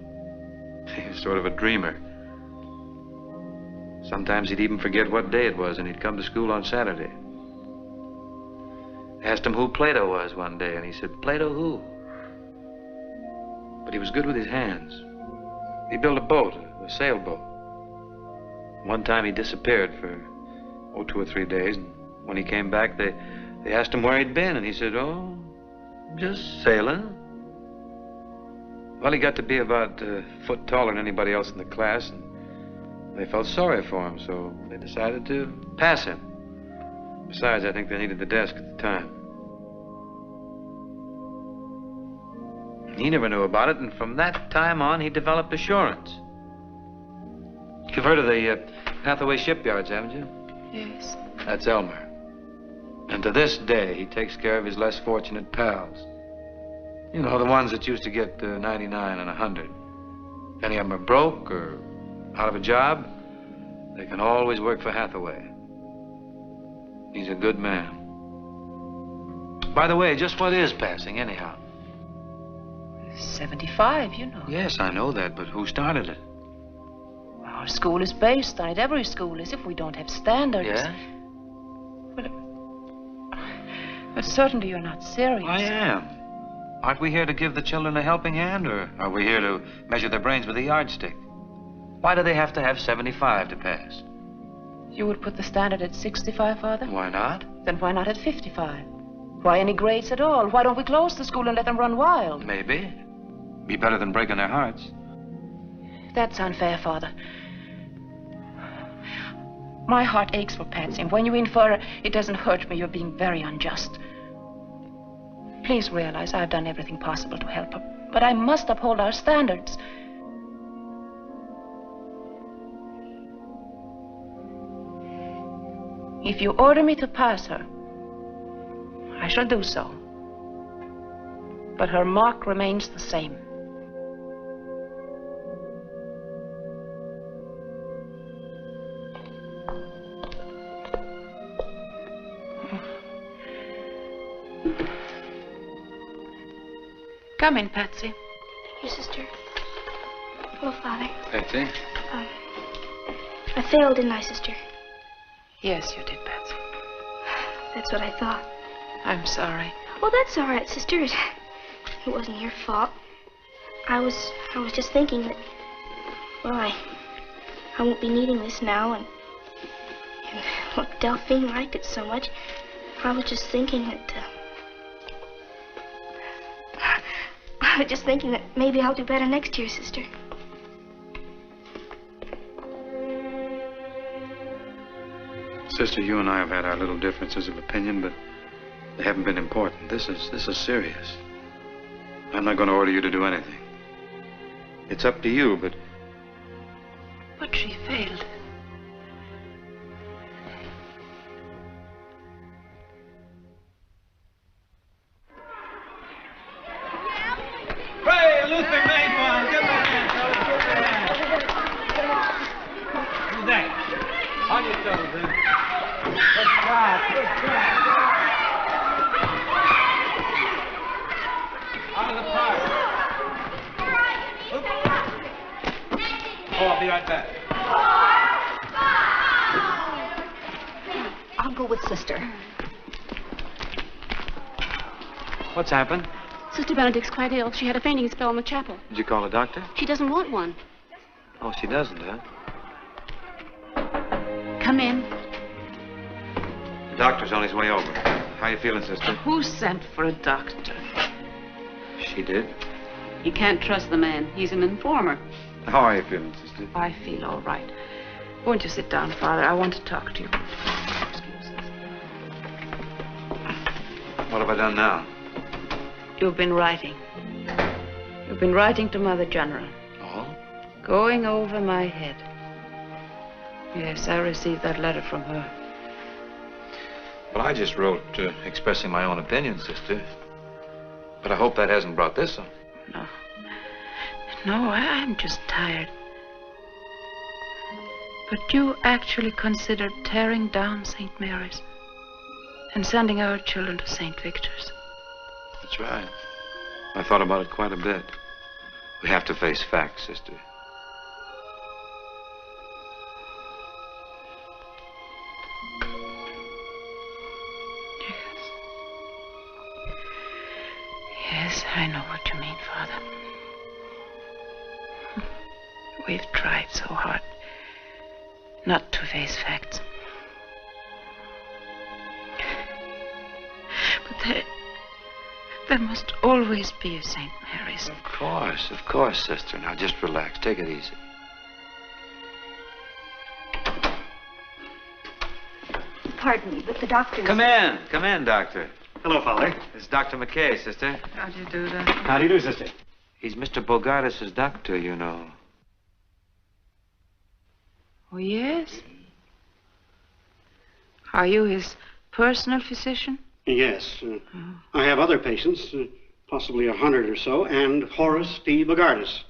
[SPEAKER 2] He was sort of a dreamer. Sometimes he'd even forget what day it was, and he'd come to school on Saturday. I asked him who Plato was one day, and he said, "Plato who?" But he was good with his hands. He built a boat, a sailboat. One time he disappeared for, 2 or 3 days, and when he came back, they asked him where he'd been, and he said, "Oh, just sailing." Well, he got to be about a foot taller than anybody else in the class, and they felt sorry for him, so they decided to pass him. Besides, I think they needed the desk at the time. He never knew about it, and from that time on, he developed assurance. You've heard of the Hathaway shipyards, haven't you?
[SPEAKER 6] Yes.
[SPEAKER 2] That's Elmer. And to this day, he takes care of his less fortunate pals. You know, the ones that used to get 99 and 100. If any of them are broke or out of a job, they can always work for Hathaway. He's a good man. By the way, just what is passing, anyhow?
[SPEAKER 6] 75, you know.
[SPEAKER 2] Yes, I know that, but who started it?
[SPEAKER 6] Our school is based on it. Every school is. If we don't have standards.
[SPEAKER 2] Yeah?
[SPEAKER 6] But certainly you're not serious.
[SPEAKER 2] I am. Aren't we here to give the children a helping hand, or are we here to measure their brains with a yardstick? Why do they have to have 75 to pass?
[SPEAKER 6] You would put the standard at 65, Father?
[SPEAKER 2] Why not?
[SPEAKER 6] Then why not at 55? Why any grades at all? Why don't we close the school and let them run wild?
[SPEAKER 2] Maybe. Be better than breaking their hearts.
[SPEAKER 6] That's unfair, Father. My heart aches for Patsy, and when you infer it doesn't hurt me, you're being very unjust. Please realize I've done everything possible to help her, but I must uphold our standards. If you order me to pass her, I shall do so. But her mark remains the same. Come in, Patsy.
[SPEAKER 9] Thank you, Sister. Hello, Father.
[SPEAKER 2] Patsy?
[SPEAKER 9] I failed, didn't I, Sister?
[SPEAKER 6] Yes, you did, Patsy.
[SPEAKER 9] That's what I thought.
[SPEAKER 6] I'm sorry.
[SPEAKER 9] Well, that's all right, Sister. It wasn't your fault. I was just thinking that, well, I won't be needing this now, and look, Delphine liked it so much. I was just thinking that maybe I'll do better next year, Sister.
[SPEAKER 2] Sister, you and I have had our little differences of opinion, but they haven't been important. This is serious. I'm not going to order you to do anything. It's up to you, but...
[SPEAKER 6] But she failed.
[SPEAKER 10] Luther made one. Give him a hand, fellas. Give him a hand. Who's that? On your toes, then. Good job. Good job. Out of the park. Oh, I'll be right back.
[SPEAKER 3] I'll go with Sister.
[SPEAKER 2] What's happened?
[SPEAKER 4] Sister Benedict's quite ill. She had a fainting spell in the chapel.
[SPEAKER 2] Did you call a doctor?
[SPEAKER 4] She doesn't want one.
[SPEAKER 2] Oh, she doesn't, huh?
[SPEAKER 6] Come in.
[SPEAKER 2] The doctor's on his way over. How you feeling, sister?
[SPEAKER 6] Who sent for a doctor?
[SPEAKER 2] She did.
[SPEAKER 4] You can't trust the man. He's an informer.
[SPEAKER 2] How are you feeling, sister?
[SPEAKER 6] I feel all right. Won't you sit down, Father? I want to talk to you.
[SPEAKER 2] What have I done now?
[SPEAKER 6] You've been writing. You've been writing to Mother General.
[SPEAKER 2] Oh?
[SPEAKER 6] Going over my head. Yes, I received that letter from her.
[SPEAKER 2] Well, I just wrote expressing my own opinion, sister. But I hope that hasn't brought this on.
[SPEAKER 6] No. No, I'm just tired. But you actually considered tearing down St. Mary's and sending our children to St. Victor's.
[SPEAKER 2] That's right. I thought about it quite a bit. We have to face facts, sister.
[SPEAKER 6] Yes, I know what you mean, Father. We've tried so hard not to face facts. But there must always be a St. Mary's.
[SPEAKER 2] Of course, sister. Now just relax. Take it easy.
[SPEAKER 3] Pardon me, but the doctor...
[SPEAKER 2] Come in, doctor.
[SPEAKER 11] Hello, Father.
[SPEAKER 2] It's Dr. McKay, sister.
[SPEAKER 6] How do you do that?
[SPEAKER 11] How do you do, sister?
[SPEAKER 2] He's Mr. Bogardus' doctor, you know.
[SPEAKER 6] Oh, yes? Are you his personal physician?
[SPEAKER 11] Yes. I have other patients, possibly 100 or so, and Horace D. Bogardus.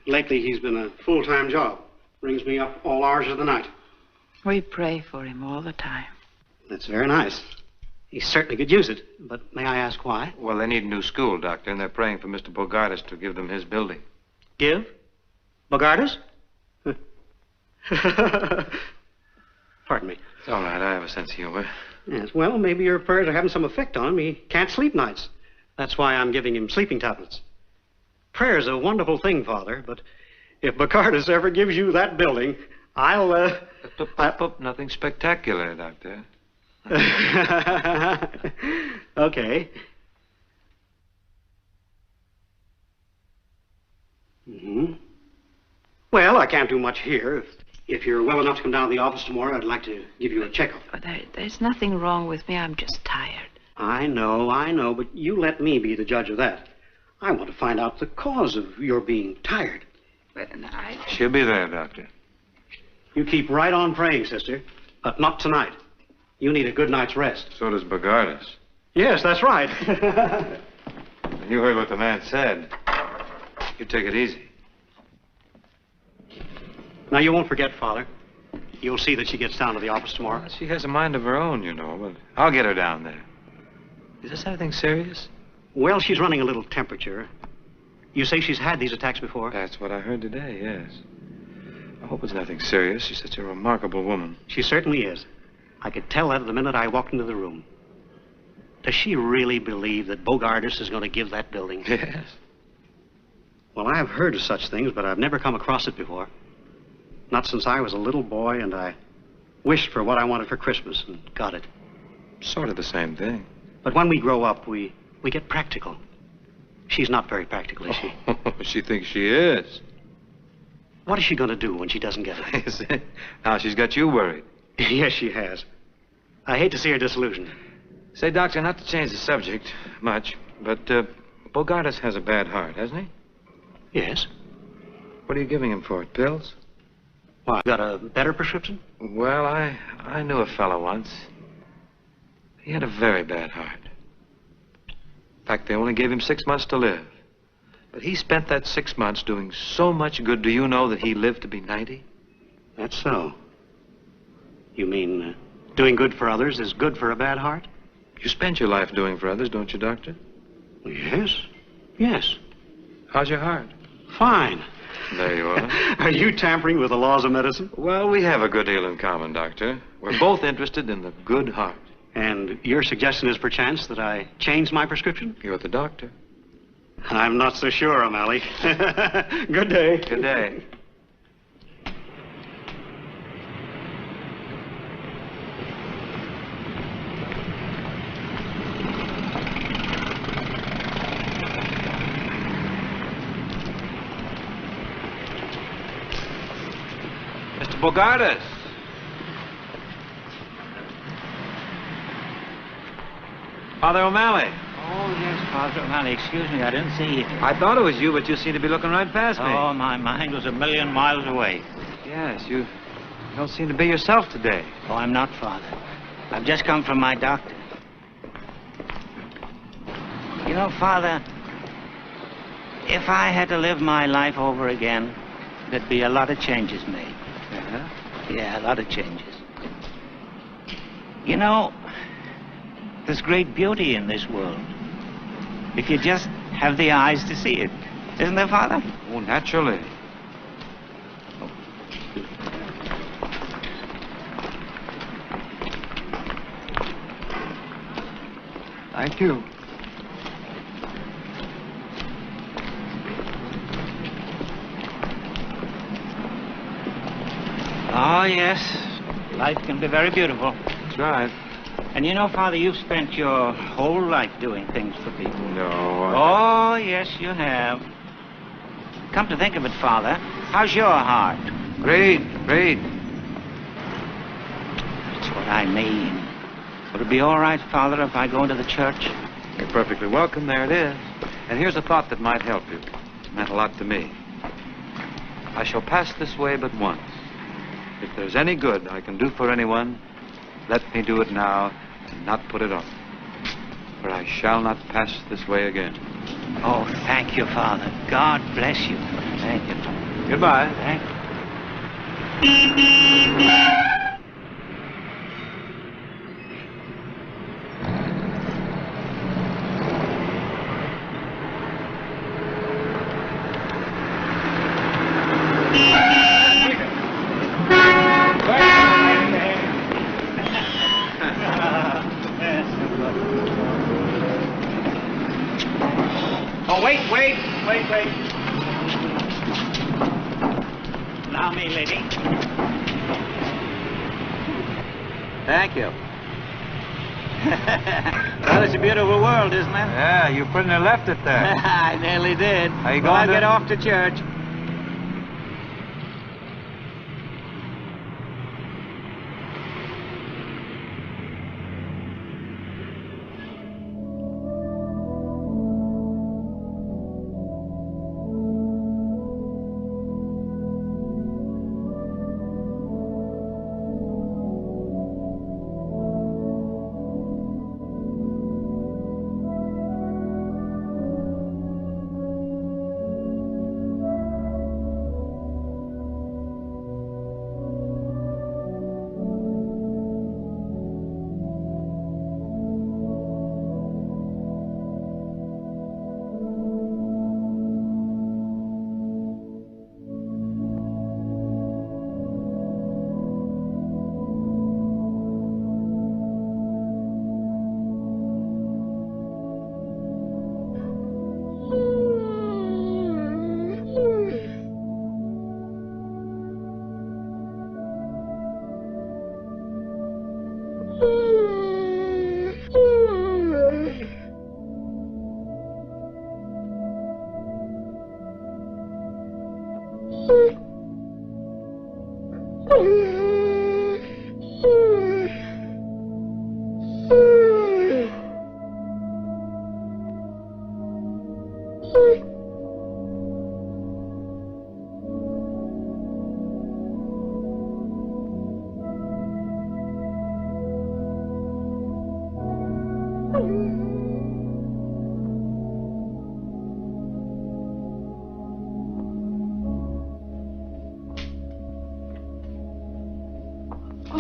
[SPEAKER 11] Lately, he's been a full-time job. Brings me up all hours of the night.
[SPEAKER 6] We pray for him all the time.
[SPEAKER 11] That's very nice. He certainly could use it, but may I ask why?
[SPEAKER 2] Well, they need a new school, doctor, and they're praying for Mr. Bogardus to give them his building.
[SPEAKER 11] Give? Bogardus? Pardon me.
[SPEAKER 2] It's all right. I have a sense of humor.
[SPEAKER 11] Yes, well, maybe your prayers are having some effect on him. He can't sleep nights. That's why I'm giving him sleeping tablets. Prayer's a wonderful thing, Father, but if Bogardus ever gives you that building, I'll,
[SPEAKER 2] Nothing spectacular, doctor.
[SPEAKER 11] Okay. Well, I can't do much here. If you're well enough to come down to the office tomorrow, I'd like to give you a checkup.
[SPEAKER 6] There's nothing wrong with me. I'm just tired.
[SPEAKER 11] I know, but you let me be the judge of that. I want to find out the cause of your being tired.
[SPEAKER 2] She'll be there, doctor.
[SPEAKER 11] You keep right on praying, sister, but not tonight. You need a good night's rest.
[SPEAKER 2] So does Bogardus.
[SPEAKER 11] Yes, that's right.
[SPEAKER 2] You heard what the man said. You take it easy.
[SPEAKER 11] Now, you won't forget, Father. You'll see that she gets down to the office tomorrow.
[SPEAKER 2] Well, she has a mind of her own, you know, but I'll get her down there. Is this anything serious?
[SPEAKER 11] Well, she's running a little temperature. You say she's had these attacks before?
[SPEAKER 2] That's what I heard today, yes. I hope it's nothing serious. She's such a remarkable woman.
[SPEAKER 11] She certainly is. I could tell that the minute I walked into the room. Does she really believe that Bogardus is going to give that building?
[SPEAKER 2] Yes.
[SPEAKER 11] Well, I've heard of such things, but I've never come across it before. Not since I was a little boy, and I wished for what I wanted for Christmas and got it.
[SPEAKER 2] Sort of the same thing.
[SPEAKER 11] But when we grow up, we get practical. She's not very practical, is she?
[SPEAKER 2] She thinks she is.
[SPEAKER 11] What is she going to do when she doesn't get it?
[SPEAKER 2] Now she's got you worried.
[SPEAKER 11] Yes, she has. I hate to see her disillusioned.
[SPEAKER 2] Say, Doctor, not to change the subject much, but Bogardus has a bad heart, hasn't he?
[SPEAKER 11] Yes.
[SPEAKER 2] What are you giving him for it? Pills?
[SPEAKER 11] Well, got a better prescription?
[SPEAKER 2] Well, I knew a fellow once. He had a very bad heart. In fact, they only gave him 6 months to live. But he spent that 6 months doing so much good. Do you know that he lived to be 90?
[SPEAKER 11] That's so. You mean doing good for others is good for a bad heart?
[SPEAKER 2] You spend your life doing for others, don't you, Doctor?
[SPEAKER 11] Yes. Yes.
[SPEAKER 2] How's your heart?
[SPEAKER 11] Fine.
[SPEAKER 2] There you are.
[SPEAKER 11] Are you tampering with the laws of medicine?
[SPEAKER 2] Well, we have a good deal in common, Doctor. We're both interested in the good heart.
[SPEAKER 11] And your suggestion is perchance that I change my prescription?
[SPEAKER 2] You're the doctor.
[SPEAKER 11] I'm not so sure, O'Malley. Good day.
[SPEAKER 2] Good day. Mr. Bogardus. Father O'Malley.
[SPEAKER 8] Oh, yes, Father O'Malley. Excuse me, I didn't see you.
[SPEAKER 2] I thought it was you, but you seem to be looking right past me.
[SPEAKER 8] Oh, my mind was a million miles away.
[SPEAKER 2] Yes, you don't seem to be yourself today.
[SPEAKER 8] Oh, I'm not, Father. I've just come from my doctor. You know, Father, if I had to live my life over again, there'd be a lot of changes made.
[SPEAKER 2] Uh-huh.
[SPEAKER 8] Yeah, a lot of changes. You know, there's great beauty in this world. If you just have the eyes to see it. Isn't there, Father?
[SPEAKER 2] Oh, naturally.
[SPEAKER 12] Thank you.
[SPEAKER 8] Oh, yes. Life can be very beautiful.
[SPEAKER 2] That's right.
[SPEAKER 8] And you know, Father, you've spent your whole life doing things for people.
[SPEAKER 2] No,
[SPEAKER 8] Oh, yes, you have. Come to think of it, Father, how's your heart?
[SPEAKER 2] Great, great.
[SPEAKER 8] That's what I mean. Would it be all right, Father, if I go into the church?
[SPEAKER 2] You're perfectly welcome. There it is. And here's a thought that might help you. It meant a lot to me. I shall pass this way but once. If there's any good I can do for anyone, let me do it now and not put it off. For I shall not pass this way again.
[SPEAKER 8] Oh, thank you, Father. God bless you. Thank you.
[SPEAKER 2] Goodbye.
[SPEAKER 8] Thank you.
[SPEAKER 10] Wait.
[SPEAKER 8] Allow me, lady.
[SPEAKER 10] Thank you.
[SPEAKER 8] Well, it's a beautiful world, isn't it?
[SPEAKER 10] Yeah, you pretty near left it there.
[SPEAKER 8] I nearly did.
[SPEAKER 10] Are you
[SPEAKER 8] Well,
[SPEAKER 10] going to...
[SPEAKER 8] get off to church.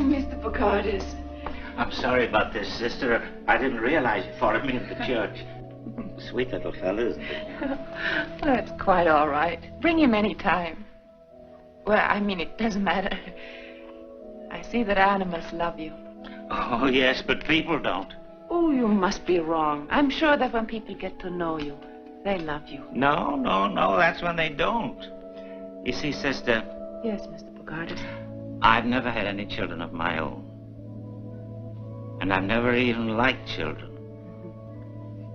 [SPEAKER 6] Mr. Bogardus.
[SPEAKER 8] I'm sorry about this, sister. I didn't realize you followed me into church. Sweet little fellow, isn't he?
[SPEAKER 6] Oh, it's quite all right. Bring him any time. Well, I mean, it doesn't matter. I see that animals love you.
[SPEAKER 8] Oh, yes, but people don't.
[SPEAKER 6] Oh, you must be wrong. I'm sure that when people get to know you, they love you.
[SPEAKER 8] No, that's when they don't. You see, sister...
[SPEAKER 6] Yes, Mr. Bogardus.
[SPEAKER 8] I've never had any children of my own. And I've never even liked children.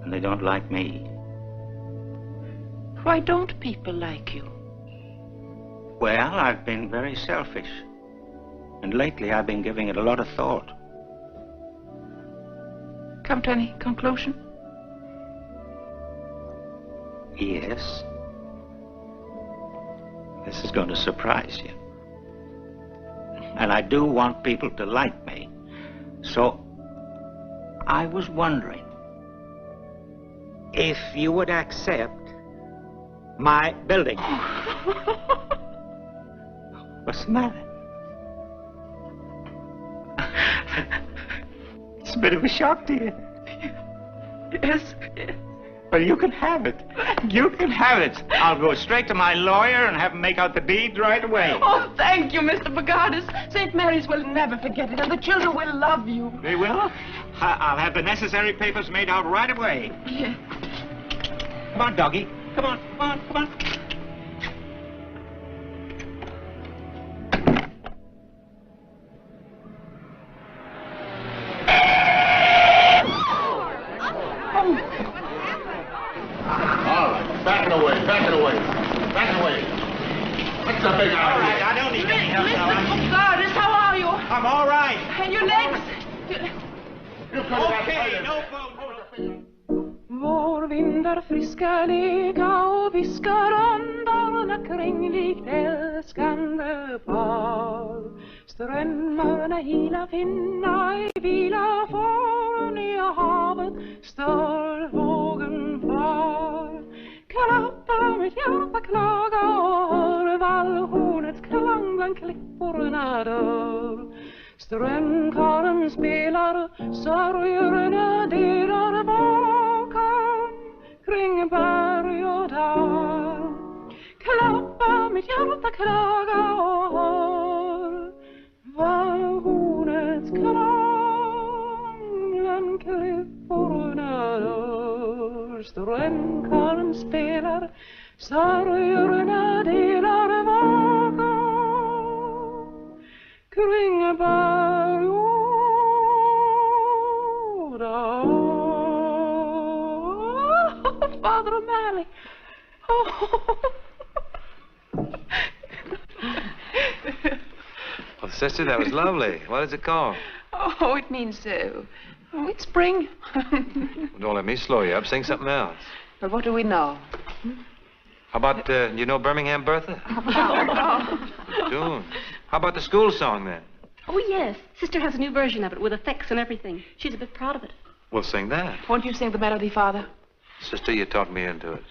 [SPEAKER 8] And they don't like me.
[SPEAKER 6] Why don't people like you?
[SPEAKER 8] Well, I've been very selfish. And lately I've been giving it a lot of thought.
[SPEAKER 6] Come to any conclusion?
[SPEAKER 8] Yes. This is going to surprise you. And I do want people to like me. So, I was wondering if you would accept my building. What's the matter? It's a bit of a shock to you.
[SPEAKER 6] Yes.
[SPEAKER 8] Well, you can have it. You can have it. I'll go straight to my lawyer and have him make out the deed right away.
[SPEAKER 6] Oh, thank you, Mr. Bogardus. St. Mary's will never forget it, and the children will love you.
[SPEAKER 8] They will? I'll have the necessary papers made out right away.
[SPEAKER 6] Yeah.
[SPEAKER 8] Come on, doggy. Come on, come on, come on.
[SPEAKER 19] Back it away. What's the big idea?
[SPEAKER 8] All right, I don't need any help now.
[SPEAKER 6] Mr. Bogardus, how are you?
[SPEAKER 8] I'm all right.
[SPEAKER 6] And your legs?
[SPEAKER 8] Okay, no problem.
[SPEAKER 6] Vår vindar friska lega och viskar andarna kring likt älskande par. Strömmarna hila finna i vila för nya havet stör vågen far. Klappa mitt hjärta klaga och hör vallhornets klang bland klipporna dör. Strömkaren spelar, sorgerna delar bakom kring berg och dal. Klappa mitt hjärta klaga och hör vallhornets klang bland klipporna dör. Strömkaren spelar, sorgerna delar bakom kring berg och dal. Father O'Malley.
[SPEAKER 2] Well, sister, that was lovely. What is it called?
[SPEAKER 6] Oh, it means, it's spring.
[SPEAKER 2] Don't let me slow you up. Sing something else.
[SPEAKER 6] But what do we know?
[SPEAKER 2] How about, you know Birmingham Bertha?
[SPEAKER 6] Oh,
[SPEAKER 2] Tune. How about the school song, then?
[SPEAKER 4] Oh, yes. Sister has a new version of it with effects and everything. She's a bit proud of it.
[SPEAKER 2] We'll sing that.
[SPEAKER 6] Won't you sing the melody, Father?
[SPEAKER 2] Sister, you talked me into it.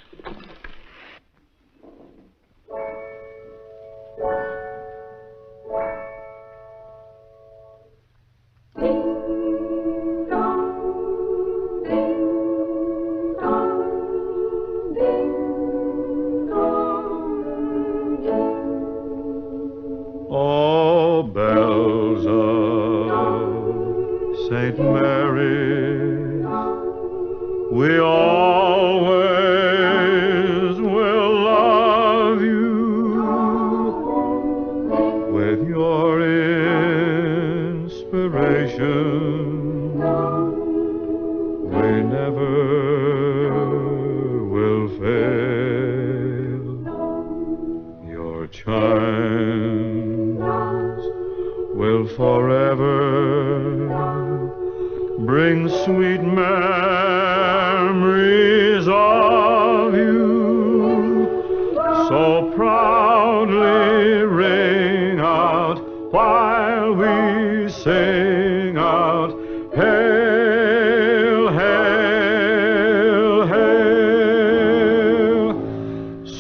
[SPEAKER 12] Oh, bells of St. Mary, we always will love you with your inspiration. We never will fail. Your chimes will forever bring sweet memories of you. So proudly ring out while we sing out, hail, hail, hail.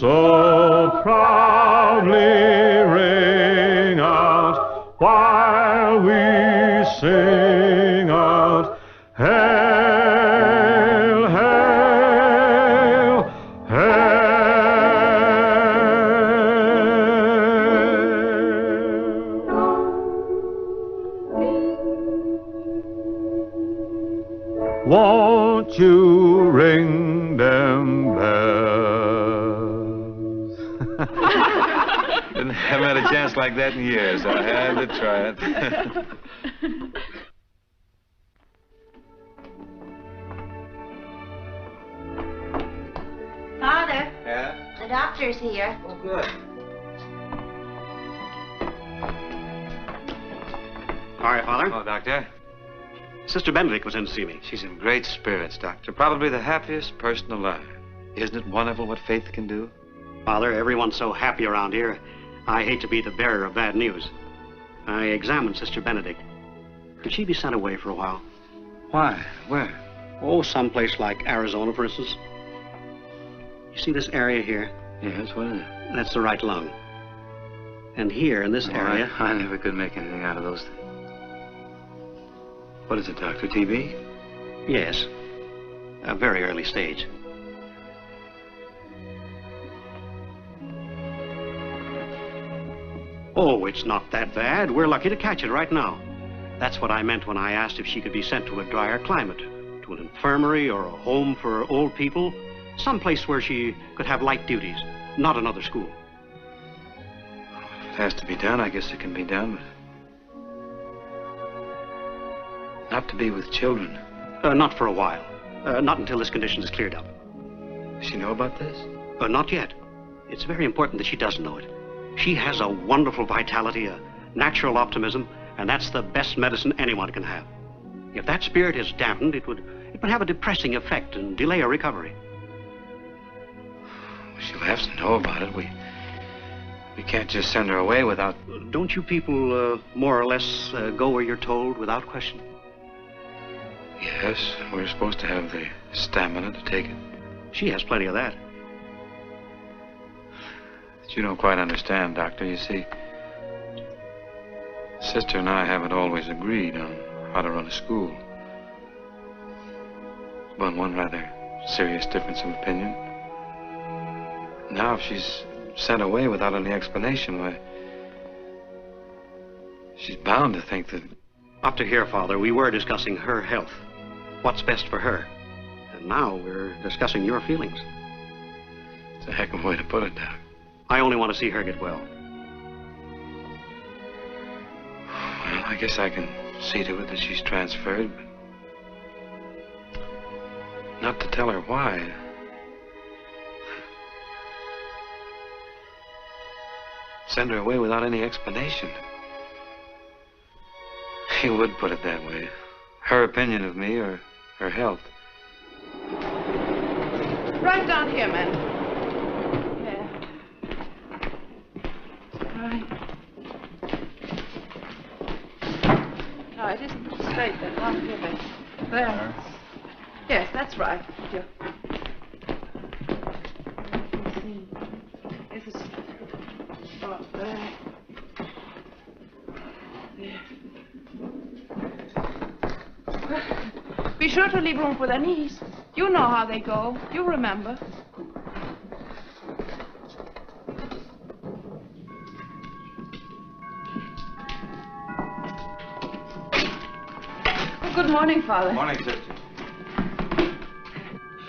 [SPEAKER 12] So proudly ring out while we sing out, Hail, hail, hail. Won't you ring them bells?
[SPEAKER 2] Haven't had a chance like that in years. I had to try it.
[SPEAKER 1] Father,
[SPEAKER 2] Yeah?
[SPEAKER 1] the doctor's here.
[SPEAKER 2] Oh, good.
[SPEAKER 11] All right, Father.
[SPEAKER 2] Oh, Doctor.
[SPEAKER 11] Sister Benedict was in to see me.
[SPEAKER 2] She's in great spirits, Doctor. Probably the happiest person alive. Isn't it wonderful what faith can do?
[SPEAKER 11] Father, everyone's so happy around here. I hate to be the bearer of bad news. I examined Sister Benedict. Could she be sent away for a while?
[SPEAKER 2] Why? Where?
[SPEAKER 11] Oh, someplace like Arizona, for instance. You see this area here?
[SPEAKER 2] Yes, what is it?
[SPEAKER 11] That's the right lung. And here, in this area...
[SPEAKER 2] I never could make anything out of those things. What is it, Doctor? TB?
[SPEAKER 11] Yes. A very early stage. Oh, it's not that bad. We're lucky to catch it right now. That's what I meant when I asked if she could be sent to a drier climate, to an infirmary or a home for old people, someplace where she could have light duties, not another school.
[SPEAKER 2] If it has to be done, I guess it can be done, but... not to be with children.
[SPEAKER 11] Not for a while. Not until this condition is cleared up.
[SPEAKER 2] Does she know about this?
[SPEAKER 11] Not yet. It's very important that she does know it. She has a wonderful vitality, a natural optimism, and that's the best medicine anyone can have. If that spirit is dampened, it would have a depressing effect and delay her recovery.
[SPEAKER 2] She'll have to know about it. We can't just send her away without...
[SPEAKER 11] Don't you people more or less go where you're told without question?
[SPEAKER 2] Yes, we're supposed to have the stamina to take it.
[SPEAKER 11] She has plenty of that.
[SPEAKER 2] But you don't quite understand, Doctor. You see, Sister and I haven't always agreed on how to run a school. There's been one rather serious difference of opinion. Now, if she's sent away without any explanation, why, she's bound to think that...
[SPEAKER 11] Up to here, Father, we were discussing her health. What's best for her. And now we're discussing your feelings.
[SPEAKER 2] It's a heck of a way to put it, Doc.
[SPEAKER 11] I only want to see her get well.
[SPEAKER 2] Well, I guess I can see to it that she's transferred, but not to tell her why. Send her away without any explanation. He would put it that way. Her opinion of me or her health.
[SPEAKER 6] Right down here, man. Right. No, it isn't straight then. Down here, then. There. Yes, that's right. Yeah. Let's see. This is... Oh, there. There. Be sure to leave room for their knees. You know how they go. You remember. Good morning, Father.
[SPEAKER 2] Morning, Sister.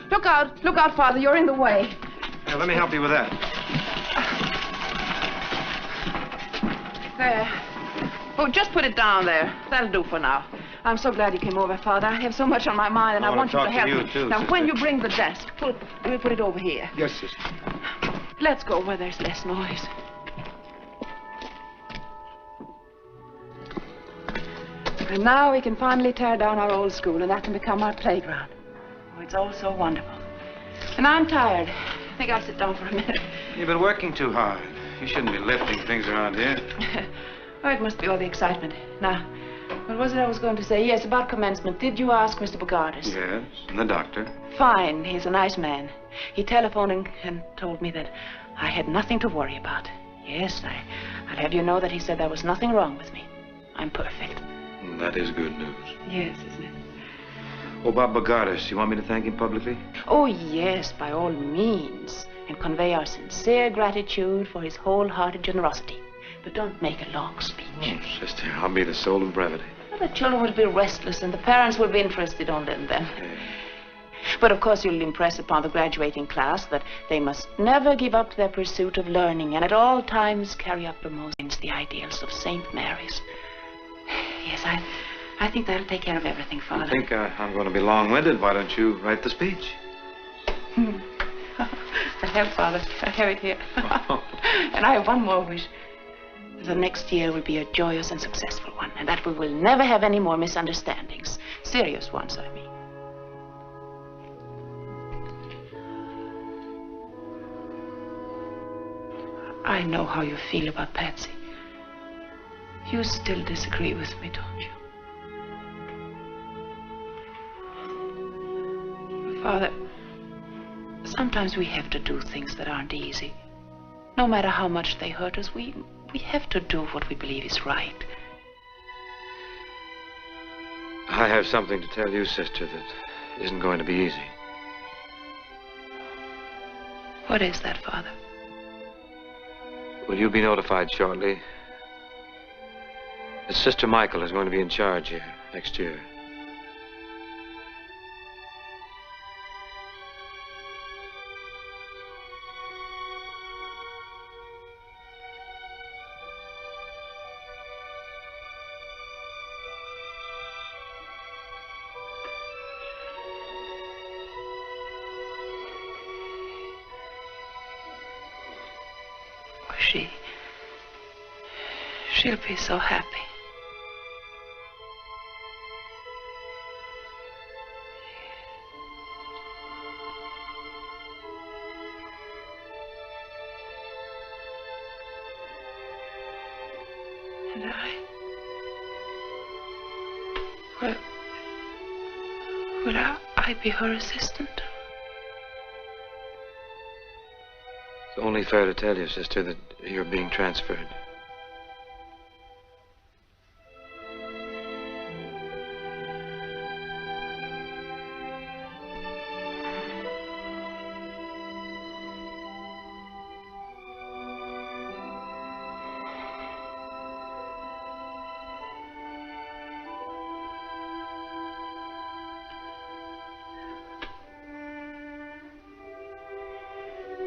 [SPEAKER 6] Look out, Father. You're in the way.
[SPEAKER 2] Yeah, let me help you with that.
[SPEAKER 6] There. Oh, just put it down there. That'll do for now. I'm so glad you came over, Father. I have so much on my mind, and I want you to help me.
[SPEAKER 2] Too,
[SPEAKER 6] now,
[SPEAKER 2] Sister.
[SPEAKER 6] when you bring the desk, let me put it over here.
[SPEAKER 2] Yes, Sister.
[SPEAKER 6] Let's go where there's less noise. And now we can finally tear down our old school, and that can become our playground. Oh, it's all so wonderful. And I'm tired. I think I'll sit down for a minute.
[SPEAKER 2] You've been working too hard. You shouldn't be lifting things around here.
[SPEAKER 6] Oh, it must be all the excitement. Now, what was it I was going to say? Yes, about commencement. Did you ask Mr. Bogardus?
[SPEAKER 2] Yes, and the doctor.
[SPEAKER 6] Fine. He's a nice man. He telephoned and told me that I had nothing to worry about. Yes, I'll have you know that he said there was nothing wrong with me. I'm perfect.
[SPEAKER 2] That is good news.
[SPEAKER 6] Yes, isn't it?
[SPEAKER 2] Oh, Bob Bogardus, you want me to thank him publicly?
[SPEAKER 6] Oh, yes, by all means. And convey our sincere gratitude for his wholehearted generosity. But don't make a long speech.
[SPEAKER 2] Oh, sister, I'll be the soul of brevity.
[SPEAKER 6] The children will be restless and the parents will be interested only in them. But of course you'll impress upon the graduating class that they must never give up their pursuit of learning and at all times carry uppermost the ideals of St. Mary's. Yes, I think that'll take care of everything, Father.
[SPEAKER 2] I think I'm going to be long-winded. Why don't you write the speech?
[SPEAKER 6] I have, Father. I have it here. And I have one more wish. The next year will be a joyous and successful one, and that we will never have any more misunderstandings. Serious ones, I mean. I know how you feel about Patsy. You still disagree with me, don't you? Father, sometimes we have to do things that aren't easy. No matter how much they hurt us, we have to do what we believe is right.
[SPEAKER 2] I have something to tell you, sister, that isn't going to be easy.
[SPEAKER 6] What is that, Father?
[SPEAKER 2] Will you be notified shortly? That Sister Michael is going to be in charge here next year.
[SPEAKER 6] She'll be so happy. And will I be her assistant?
[SPEAKER 2] It's only fair to tell you, sister, that you're being transferred.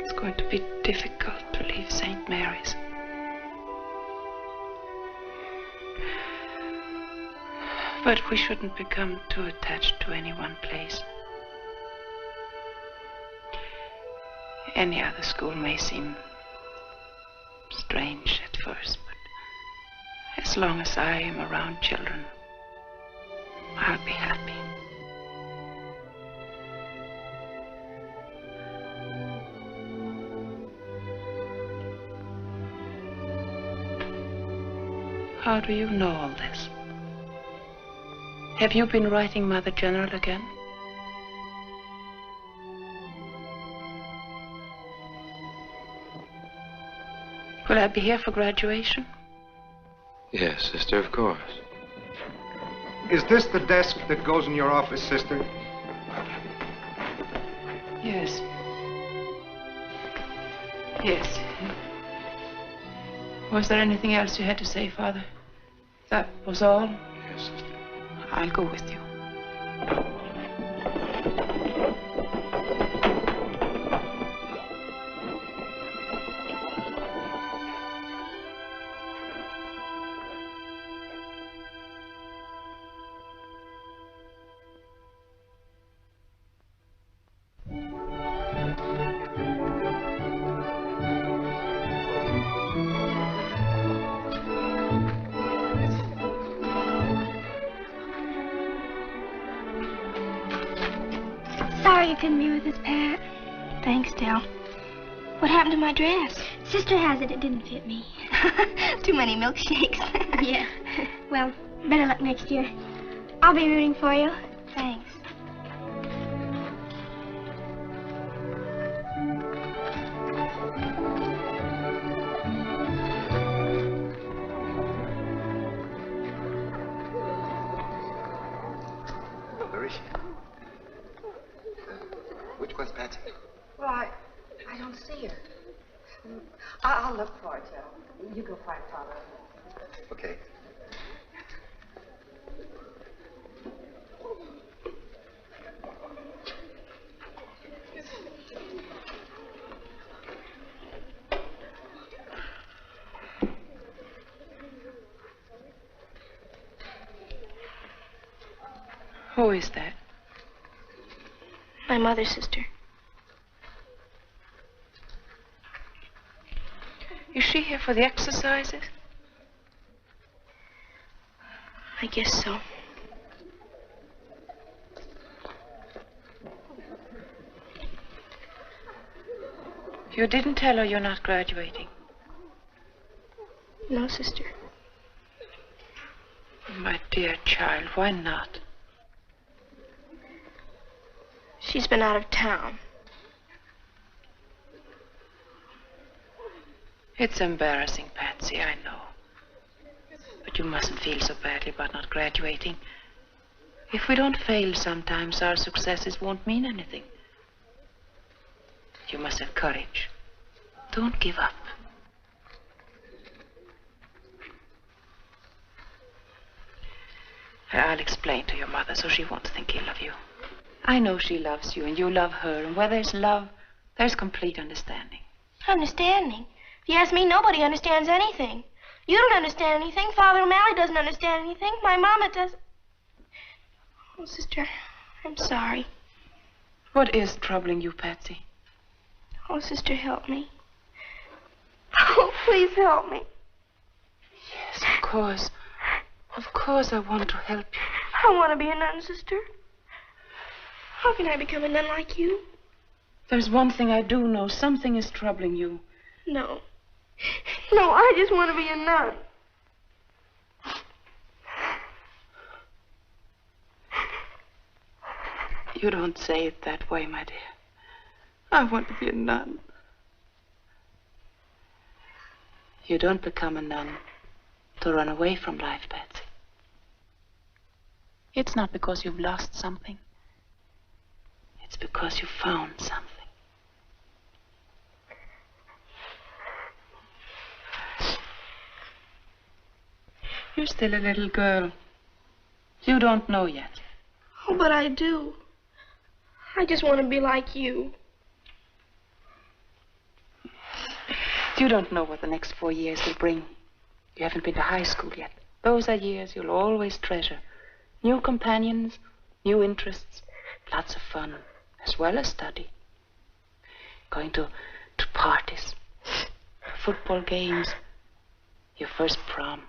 [SPEAKER 6] It's going to be difficult to leave St. Mary's. But we shouldn't become too attached to any one place. Any other school may seem strange at first, but as long as I am around children, I'll be happy. How do you know all this? Have you been writing Mother General again? Will I be here for graduation?
[SPEAKER 2] Yes, sister, of course.
[SPEAKER 19] Is this the desk that goes in your office, sister?
[SPEAKER 6] Yes. Yes. Was there anything else you had to say, Father? That was all?
[SPEAKER 2] Yes, sister.
[SPEAKER 6] I'll go with you.
[SPEAKER 9] Sorry you couldn't be with us, Pat. Thanks, Del. What happened to my dress?
[SPEAKER 15] Sister has it. It didn't fit me.
[SPEAKER 9] Too many milkshakes.
[SPEAKER 15] Yeah. Well, better luck next year. I'll be rooting for you.
[SPEAKER 9] Thanks.
[SPEAKER 5] I'll look for it, Joe. You go find Father.
[SPEAKER 19] Okay.
[SPEAKER 6] Who is that?
[SPEAKER 9] My mother, sister.
[SPEAKER 6] Is she here for the exercises?
[SPEAKER 9] I guess so.
[SPEAKER 6] You didn't tell her you're not graduating?
[SPEAKER 9] No, sister.
[SPEAKER 6] My dear child, why not?
[SPEAKER 9] She's been out of town.
[SPEAKER 6] It's embarrassing, Patsy, I know. But you mustn't feel so badly about not graduating. If we don't fail sometimes, our successes won't mean anything. You must have courage. Don't give up. I'll explain to your mother so she won't think ill of you. I know she loves you and you love her, and where there's love, there's complete understanding.
[SPEAKER 9] Understanding? If you ask me, nobody understands anything. You don't understand anything. Father O'Malley doesn't understand anything. My mama doesn't. Oh, sister, I'm sorry.
[SPEAKER 6] What is troubling you, Patsy?
[SPEAKER 9] Oh, sister, help me. Oh, please help me.
[SPEAKER 6] Yes, of course. Of course I want to help you.
[SPEAKER 9] I want to be a nun, sister. How can I become a nun like you?
[SPEAKER 6] There's one thing I do know. Something is troubling you.
[SPEAKER 9] No. No, I just want to be a nun.
[SPEAKER 6] You don't say it that way, my dear. I want to be a nun. You don't become a nun to run away from life, Patsy. It's not because you've lost something. It's because you found something. You're still a little girl. You don't know yet.
[SPEAKER 9] Oh, but I do. I just want to be like you.
[SPEAKER 6] You don't know what the next 4 years will bring. You haven't been to high school yet. Those are years you'll always treasure. New companions, new interests, lots of fun, as well as study. Going to parties, football games, your first prom,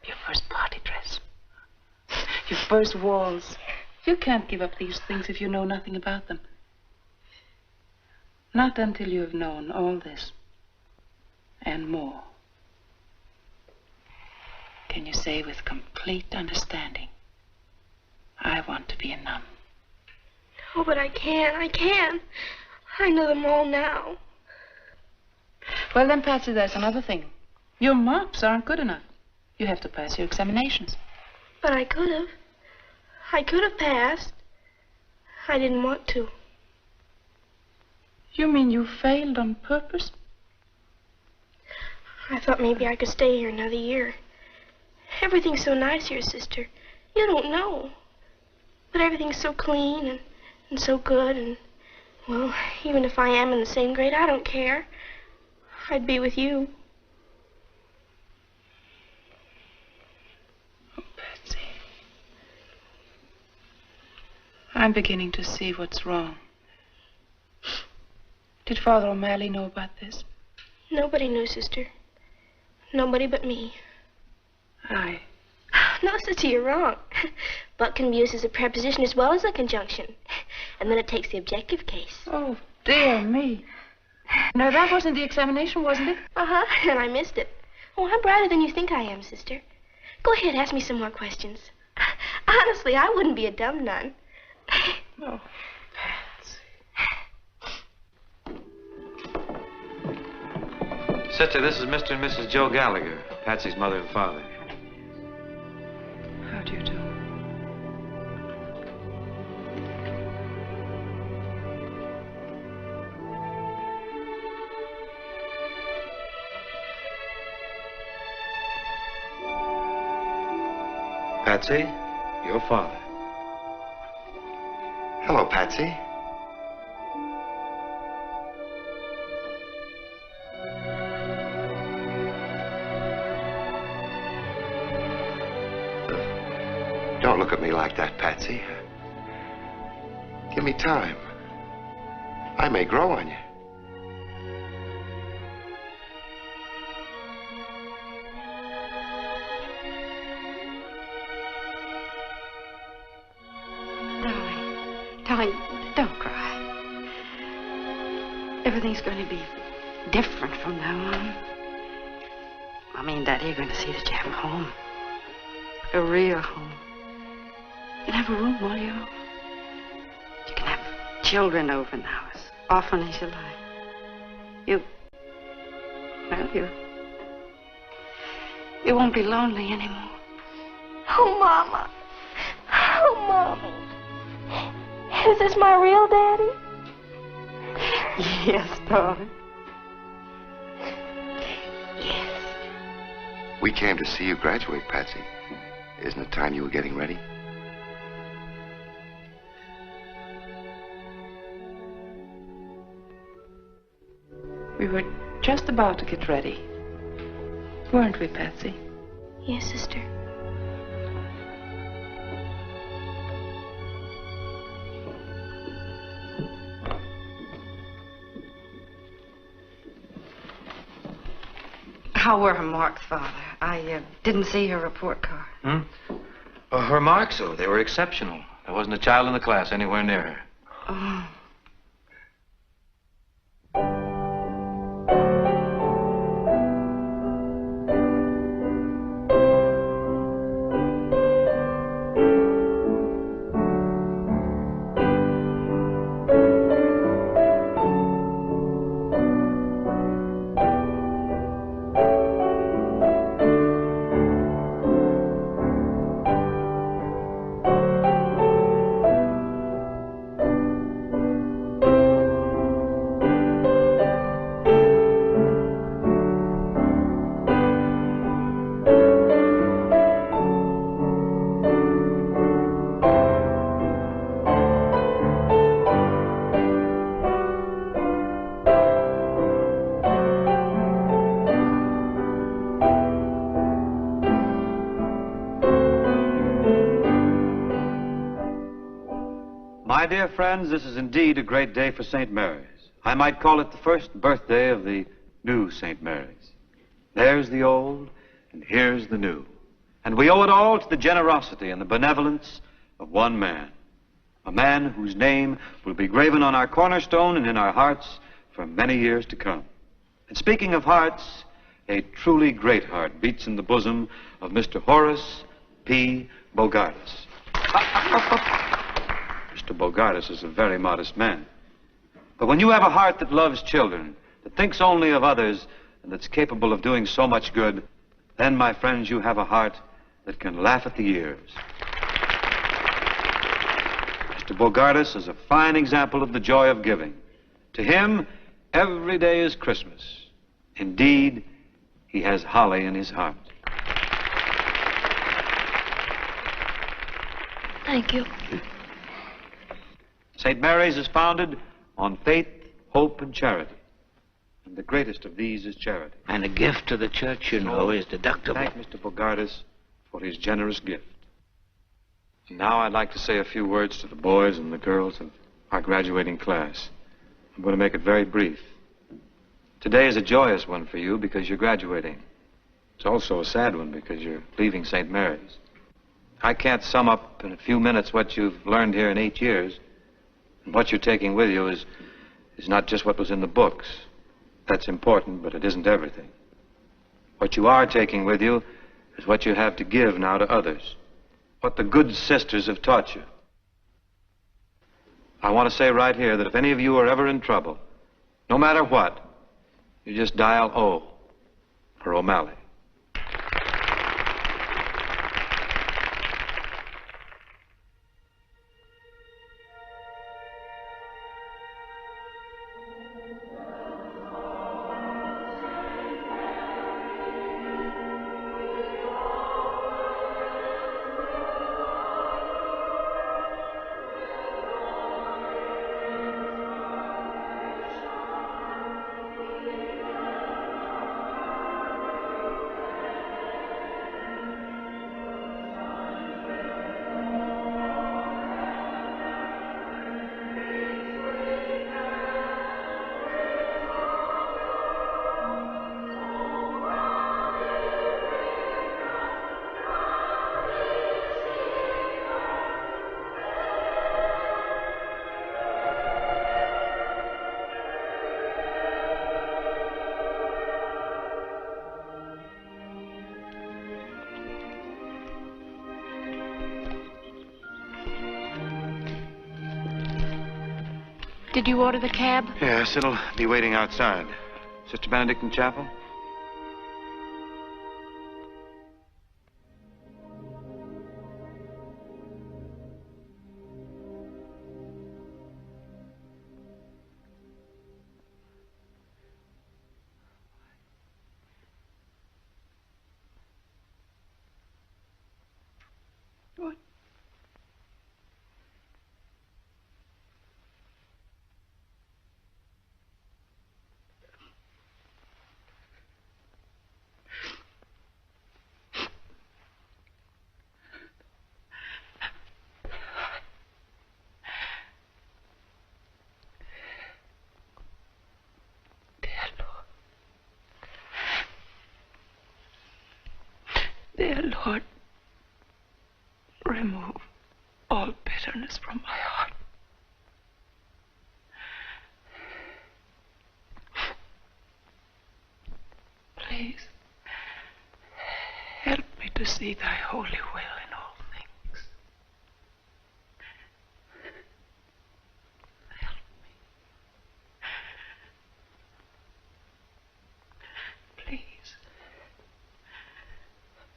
[SPEAKER 6] your first party dress, your first waltz. You can't give up these things if you know nothing about them. Not until you have known all this and more. Can you say with complete understanding, I want to be a nun?
[SPEAKER 9] Oh, but I can. I know them all now.
[SPEAKER 6] Well, then, Patsy, there's another thing. Your marks aren't good enough. You have to pass your examinations.
[SPEAKER 9] But I could have. I could have passed. I didn't want to.
[SPEAKER 6] You mean you failed on purpose?
[SPEAKER 9] I thought maybe I could stay here another year. Everything's so nice here, sister. You don't know. But everything's so clean and so good, and, well, even if I am in the same grade, I don't care. I'd be with you.
[SPEAKER 6] Oh, Patsy. I'm beginning to see what's wrong. Did Father O'Malley know about this?
[SPEAKER 9] Nobody knew, sister. Nobody but me. No, sister, you're wrong. But can be used as a preposition as well as a conjunction. And then it takes the objective case.
[SPEAKER 6] Oh, dear me. Now, that wasn't the examination, wasn't it?
[SPEAKER 9] Uh-huh, and I missed it. Oh, I'm brighter than you think I am, sister. Go ahead, ask me some more questions. Honestly, I wouldn't be a dumb nun.
[SPEAKER 6] Oh,
[SPEAKER 2] Sister, this is Mr. and Mrs. Joe Gallagher, Patsy's mother and father.
[SPEAKER 6] How do you do?
[SPEAKER 2] Patsy, your father.
[SPEAKER 20] Hello, Patsy. Don't look at me like that, Patsy. Give me time. I may grow on you.
[SPEAKER 5] Darling, don't cry. Everything's going to be different from now on. Mommy and Daddy are going to see that you have a home. A real home. You can have a room all your own. You can have children over now as often as you like. You won't be lonely anymore.
[SPEAKER 9] Oh, Mama. Oh, Mommy. Is this my real Daddy?
[SPEAKER 5] Yes, darling.
[SPEAKER 20] We came to see you graduate, Patsy. Isn't it time you were getting ready?
[SPEAKER 6] We were just about to get ready. Weren't we, Patsy?
[SPEAKER 9] Yes, sister.
[SPEAKER 5] How were her marks, Father? I didn't see her report card.
[SPEAKER 2] Her marks, oh, they were exceptional. There wasn't a child in the class anywhere near her.
[SPEAKER 5] Oh.
[SPEAKER 2] My dear friends, this is indeed a great day for St. Mary's. I might call it the first birthday of the new St. Mary's. There's the old, and here's the new. And we owe it all to the generosity and the benevolence of one man. A man whose name will be graven on our cornerstone and in our hearts for many years to come. And speaking of hearts, a truly great heart beats in the bosom of Mr. Horace P. Bogardus. Mr. Bogardus is a very modest man. But when you have a heart that loves children, that thinks only of others, and that's capable of doing so much good, then, my friends, you have a heart that can laugh at the years. Mr. Bogardus is a fine example of the joy of giving. To him, every day is Christmas. Indeed, he has holly in his heart.
[SPEAKER 9] Thank you.
[SPEAKER 2] St. Mary's is founded on faith, hope, and charity. And the greatest of these is charity.
[SPEAKER 8] And a gift to the church, you know, is deductible.
[SPEAKER 2] Thank Mr. Bogardus for his generous gift. And now I'd like to say a few words to the boys and the girls of our graduating class. I'm going to make it very brief. Today is a joyous one for you because you're graduating. It's also a sad one because you're leaving St. Mary's. I can't sum up in a few minutes what you've learned here in 8 years. And what you're taking with you is not just what was in the books. That's important, but it isn't everything. What you are taking with you is what you have to give now to others. What the good sisters have taught you. I want to say right here that if any of you are ever in trouble, no matter what, you just dial O for O'Malley.
[SPEAKER 4] Did you order the cab?
[SPEAKER 2] Yes, it'll be waiting outside. Sister Benedict in chapel?
[SPEAKER 6] What? Dear Lord, remove all bitterness from my heart. Please, help me to see thy holy will in all things. Help me. Please.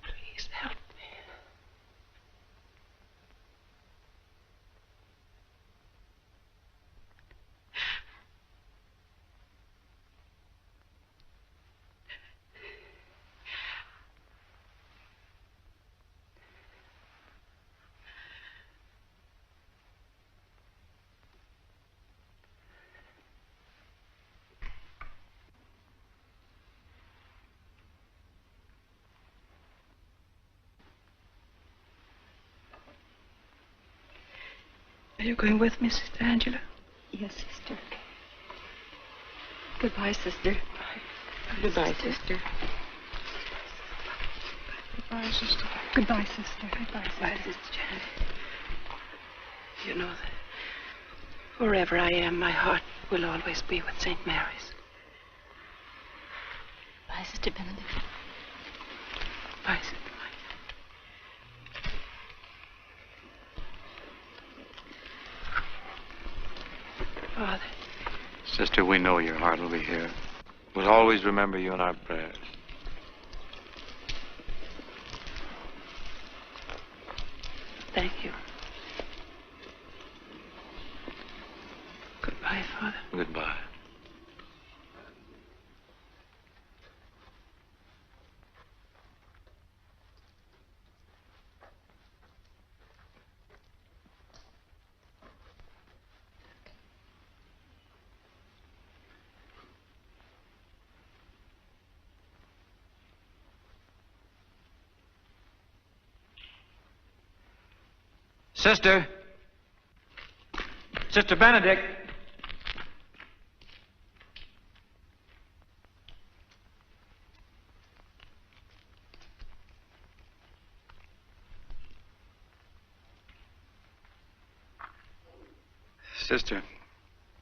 [SPEAKER 6] Please help me. Are you going with me, Sister Angela?
[SPEAKER 5] Yes, sister. Goodbye, sister.
[SPEAKER 6] Goodbye,
[SPEAKER 5] sister. Goodbye, sister. Goodbye, sister.
[SPEAKER 6] Goodbye, Sister Janet. You know that wherever I am, my heart will always be with St. Mary's.
[SPEAKER 4] Bye, Sister Benedict.
[SPEAKER 6] Bye, Sister. Father.
[SPEAKER 2] Sister, we know your heart will be here. We'll always remember you in our prayers.
[SPEAKER 6] Thank you. Goodbye, Father.
[SPEAKER 2] Goodbye. Sister. Sister Benedict. Sister,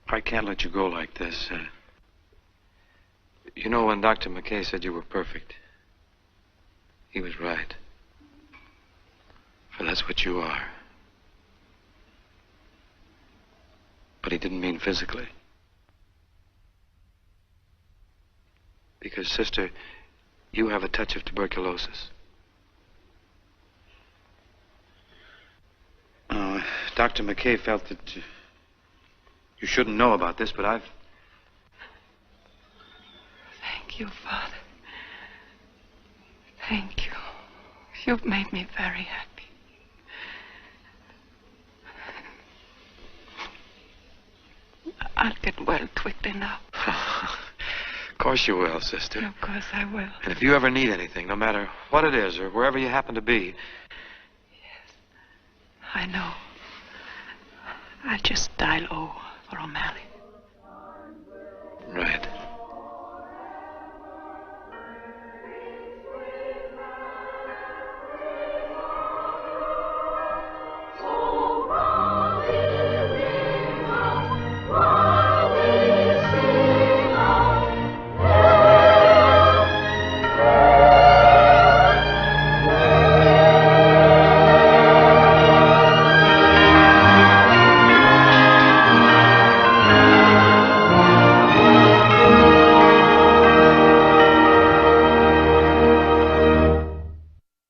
[SPEAKER 2] I can't let you go like this. You know, when Dr. McKay said you were perfect, he was right. For that's what you are. But he didn't mean physically. Because, sister, you have a touch of tuberculosis. Dr. McKay felt that you shouldn't know about this, but I've...
[SPEAKER 6] Thank you, Father. Thank you. You've made me very happy. I'll get well quickly now.
[SPEAKER 2] Of course you will, sister.
[SPEAKER 6] Of course I will.
[SPEAKER 2] And if you ever need anything, no matter what it is or wherever you happen to be...
[SPEAKER 6] I know. I'll just dial O for O'Malley.